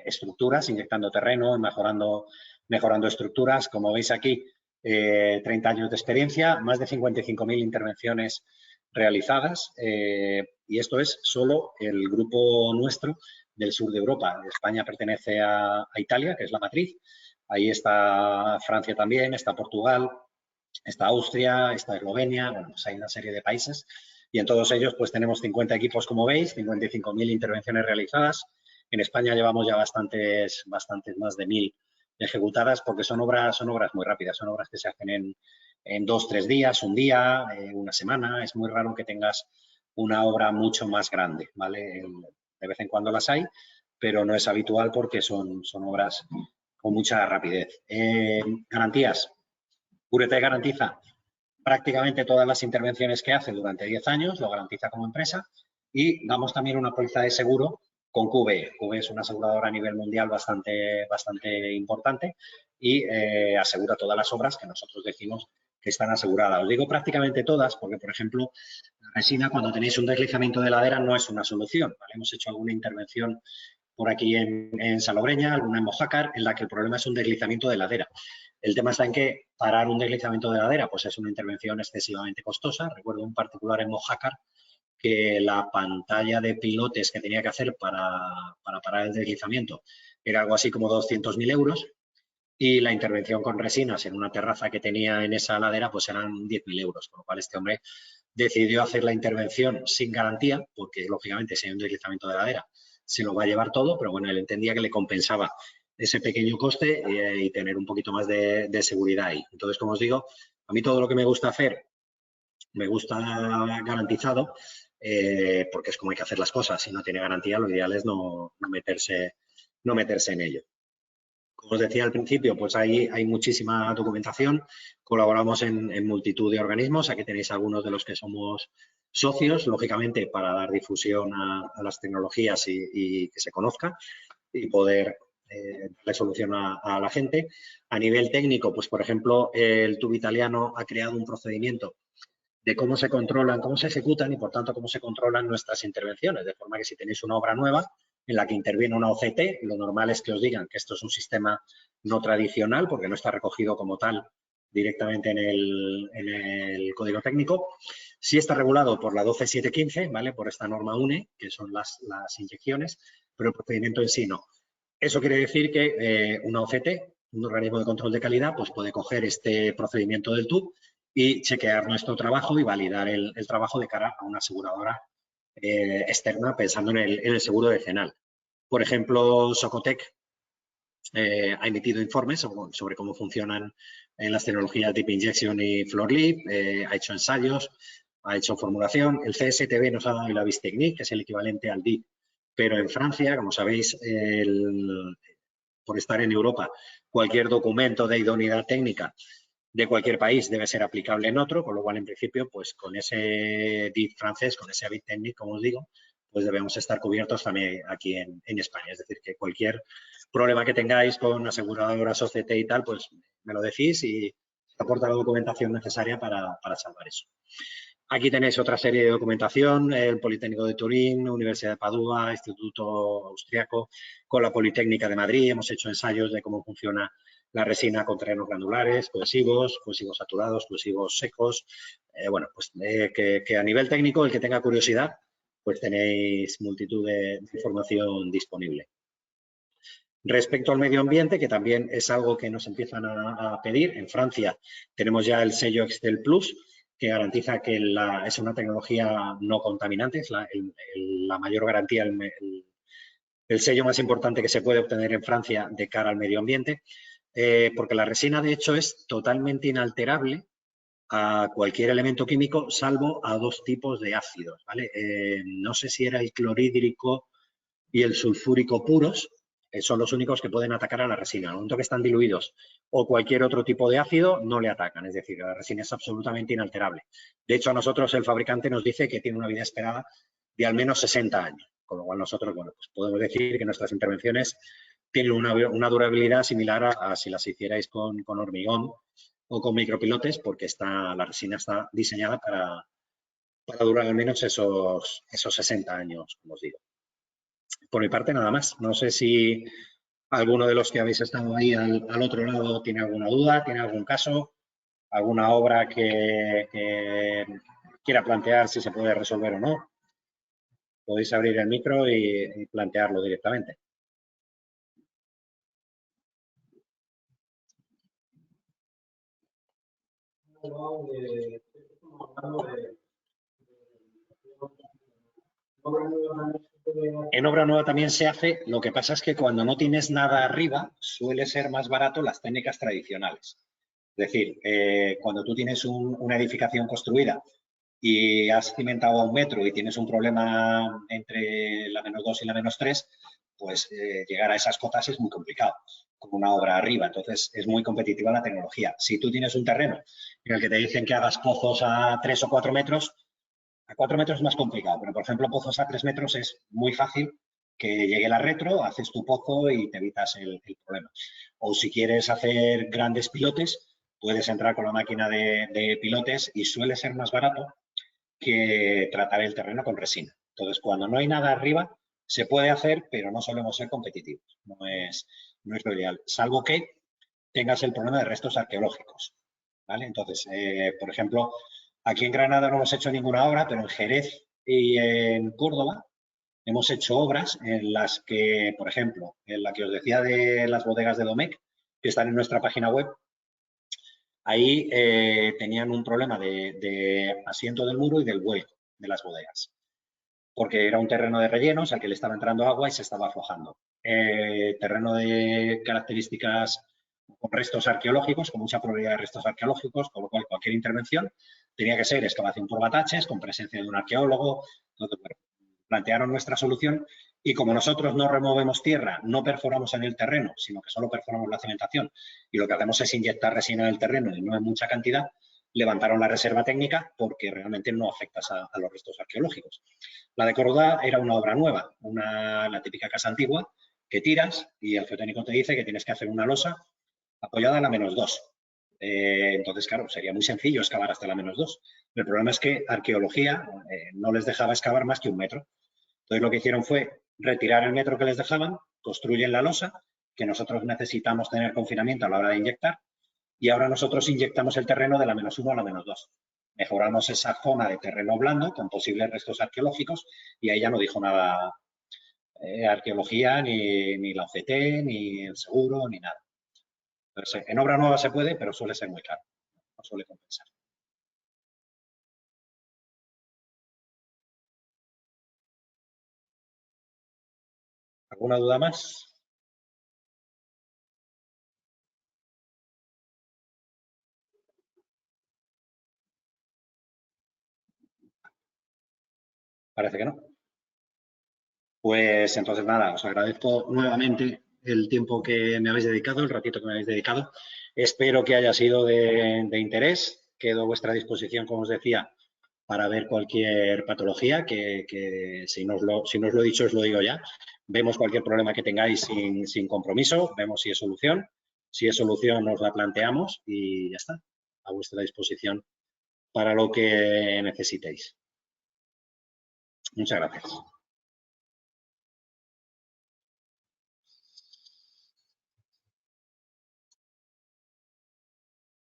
estructuras, inyectando terreno, mejorando estructuras. Como veis aquí, 30 años de experiencia, más de 55.000 intervenciones realizadas, y esto es solo el grupo nuestro del sur de Europa. España pertenece a Italia, que es la matriz. Ahí está Francia también, está Portugal, está Austria, está Eslovenia, bueno, pues hay una serie de países y en todos ellos pues tenemos 50 equipos, como veis, 55.000 intervenciones realizadas. En España llevamos ya bastantes más de 1.000 ejecutadas porque son obras muy rápidas, son obras que se hacen en 2-3 días, un día, una semana. Es muy raro que tengas una obra mucho más grande, ¿vale? De vez en cuando las hay, pero no es habitual porque son obras con mucha rapidez. Garantías. URETEC garantiza prácticamente todas las intervenciones que hace durante 10 años, lo garantiza como empresa, y damos también una póliza de seguro con QBE. QBE es una aseguradora a nivel mundial bastante importante y asegura todas las obras que nosotros decimos que están aseguradas. Os digo prácticamente todas porque, por ejemplo, la resina, cuando tenéis un deslizamiento de ladera, no es una solución, ¿vale? Hemos hecho alguna intervención por aquí en Salobreña, alguna en Mojácar, en la que el problema es un deslizamiento de ladera. El tema está en que parar un deslizamiento de ladera pues es una intervención excesivamente costosa. Recuerdo un particular en Mojácar que la pantalla de pilotes que tenía que hacer para parar el deslizamiento era algo así como 200.000 euros y la intervención con resinas en una terraza que tenía en esa ladera pues eran 10.000 euros, con lo cual este hombre decidió hacer la intervención sin garantía porque, lógicamente, si hay un deslizamiento de ladera se lo va a llevar todo, pero bueno, él entendía que le compensaba ese pequeño coste y tener un poquito más de seguridad ahí. Entonces, como os digo, a mí todo lo que me gusta hacer, me gusta garantizado, porque es como hay que hacer las cosas. Si no tiene garantía, lo ideal es no meterse en ello. Como os decía al principio, pues hay muchísima documentación. Colaboramos en multitud de organismos. Aquí tenéis algunos de los que somos socios, lógicamente, para dar difusión a las tecnologías y que se conozca y poder darle solución a la gente. A nivel técnico, pues por ejemplo, el TUB italiano ha creado un procedimiento de cómo se controlan, cómo se ejecutan y, por tanto, cómo se controlan nuestras intervenciones. De forma que si tenéis una obra nueva en la que interviene una OCT, lo normal es que os digan que esto es un sistema no tradicional porque no está recogido como tal directamente en el código técnico. Sí está regulado por la 12715, ¿vale? Por esta norma UNE, que son las inyecciones, pero el procedimiento en sí no. Eso quiere decir que una OCT, un organismo de control de calidad, pues puede coger este procedimiento del TUB y chequear nuestro trabajo y validar el trabajo de cara a una aseguradora externa pensando en el seguro decenal. Por ejemplo, Socotec ha emitido informes sobre cómo funcionan en las tecnologías Deep Injection y Floor Leap, ha hecho ensayos, ha hecho formulación. El CSTB nos ha dado el Avis Technique, que es el equivalente al DIP, pero en Francia, como sabéis, por estar en Europa, cualquier documento de idoneidad técnica de cualquier país debe ser aplicable en otro, con lo cual, en principio, pues con ese DIP francés, con ese Avis Technique, como os digo, pues debemos estar cubiertos también aquí en España. Es decir, que cualquier problema que tengáis con aseguradoras, OCT y tal, pues me lo decís y aporta la documentación necesaria para salvar eso. Aquí tenéis otra serie de documentación, el Politécnico de Turín, Universidad de Padua, Instituto Austriaco, con la Politécnica de Madrid. Hemos hecho ensayos de cómo funciona la resina con terrenos granulares, cohesivos saturados, cohesivos secos. Bueno, pues que a nivel técnico, el que tenga curiosidad, pues tenéis multitud de información disponible. Respecto al medio ambiente, que también es algo que nos empiezan a pedir, en Francia tenemos ya el sello Excel Plus, que garantiza que es una tecnología no contaminante, es la mayor garantía, el sello más importante que se puede obtener en Francia de cara al medio ambiente. porque la resina, de hecho, es totalmente inalterable a cualquier elemento químico, salvo a dos tipos de ácidos, ¿vale? No sé si era el clorhídrico y el sulfúrico puros, son los únicos que pueden atacar a la resina. Al momento que están diluidos o cualquier otro tipo de ácido, no le atacan. Es decir, la resina es absolutamente inalterable. De hecho, a nosotros el fabricante nos dice que tiene una vida esperada de al menos 60 años. Con lo cual nosotros, bueno, pues podemos decir que nuestras intervenciones tienen una durabilidad similar a si las hicierais con hormigón o con micropilotes, porque la resina está diseñada para durar al menos esos 60 años, como os digo. Por mi parte, nada más. No sé si alguno de los que habéis estado ahí al otro lado tiene alguna duda, tiene algún caso, alguna obra que quiera plantear si se puede resolver o no. Podéis abrir el micro y plantearlo directamente. En obra nueva también se hace, lo que pasa es que cuando no tienes nada arriba suele ser más barato las técnicas tradicionales. Es decir, cuando tú tienes una edificación construida y has cimentado a 1 metro y tienes un problema entre la -2 y la -3, pues llegar a esas cotas es muy complicado, como una obra arriba. Entonces, es muy competitiva la tecnología. Si tú tienes un terreno en el que te dicen que hagas pozos a 3 o 4 metros, a 4 metros es más complicado, pero, por ejemplo, pozos a 3 metros es muy fácil que llegue la retro, haces tu pozo y te evitas el problema. O si quieres hacer grandes pilotes, puedes entrar con la máquina de pilotes y suele ser más barato que tratar el terreno con resina. Entonces, cuando no hay nada arriba, se puede hacer, pero no solemos ser competitivos. No es lo ideal, salvo que tengas el problema de restos arqueológicos, ¿vale? Entonces, por ejemplo, aquí en Granada no hemos hecho ninguna obra, pero en Jerez y en Córdoba hemos hecho obras en las que, por ejemplo, en la que os decía de las bodegas de Domecq, que están en nuestra página web, ahí tenían un problema de asiento del muro y del vuelco de las bodegas, porque era un terreno de rellenos al que le estaba entrando agua y se estaba aflojando. Terreno de características con restos arqueológicos, con mucha probabilidad de restos arqueológicos, con lo cual cualquier intervención tenía que ser excavación por bataches, con presencia de un arqueólogo. Entonces, bueno, plantearon nuestra solución y como nosotros no removemos tierra, no perforamos en el terreno, sino que solo perforamos la cementación y lo que hacemos es inyectar resina en el terreno y no en mucha cantidad, levantaron la reserva técnica porque realmente no afectas a los restos arqueológicos. La de Córdoba era una obra nueva, la típica casa antigua que tiras y el geotécnico te dice que tienes que hacer una losa apoyada a la -2. Entonces, claro, sería muy sencillo excavar hasta la -2. El problema es que arqueología no les dejaba excavar más que 1 metro. Entonces, lo que hicieron fue retirar el metro que les dejaban, construyen la losa, que nosotros necesitamos tener confinamiento a la hora de inyectar, y ahora nosotros inyectamos el terreno de la -1 a la -2. Mejoramos esa zona de terreno blando con posibles restos arqueológicos y ahí ya no dijo nada arqueología, ni la OCT, ni el seguro, ni nada. Entonces, en obra nueva se puede, pero suele ser muy caro, no suele compensar. ¿Alguna duda más? Parece que no. Pues entonces nada, os agradezco nuevamente el tiempo que me habéis dedicado, el ratito que me habéis dedicado. Espero que haya sido de interés. Quedo a vuestra disposición, como os decía, para ver cualquier patología, que si no os lo he dicho, os lo digo ya. Vemos cualquier problema que tengáis sin compromiso, vemos si es solución. Si es solución, nos la planteamos y ya está, a vuestra disposición para lo que necesitéis. Muchas gracias.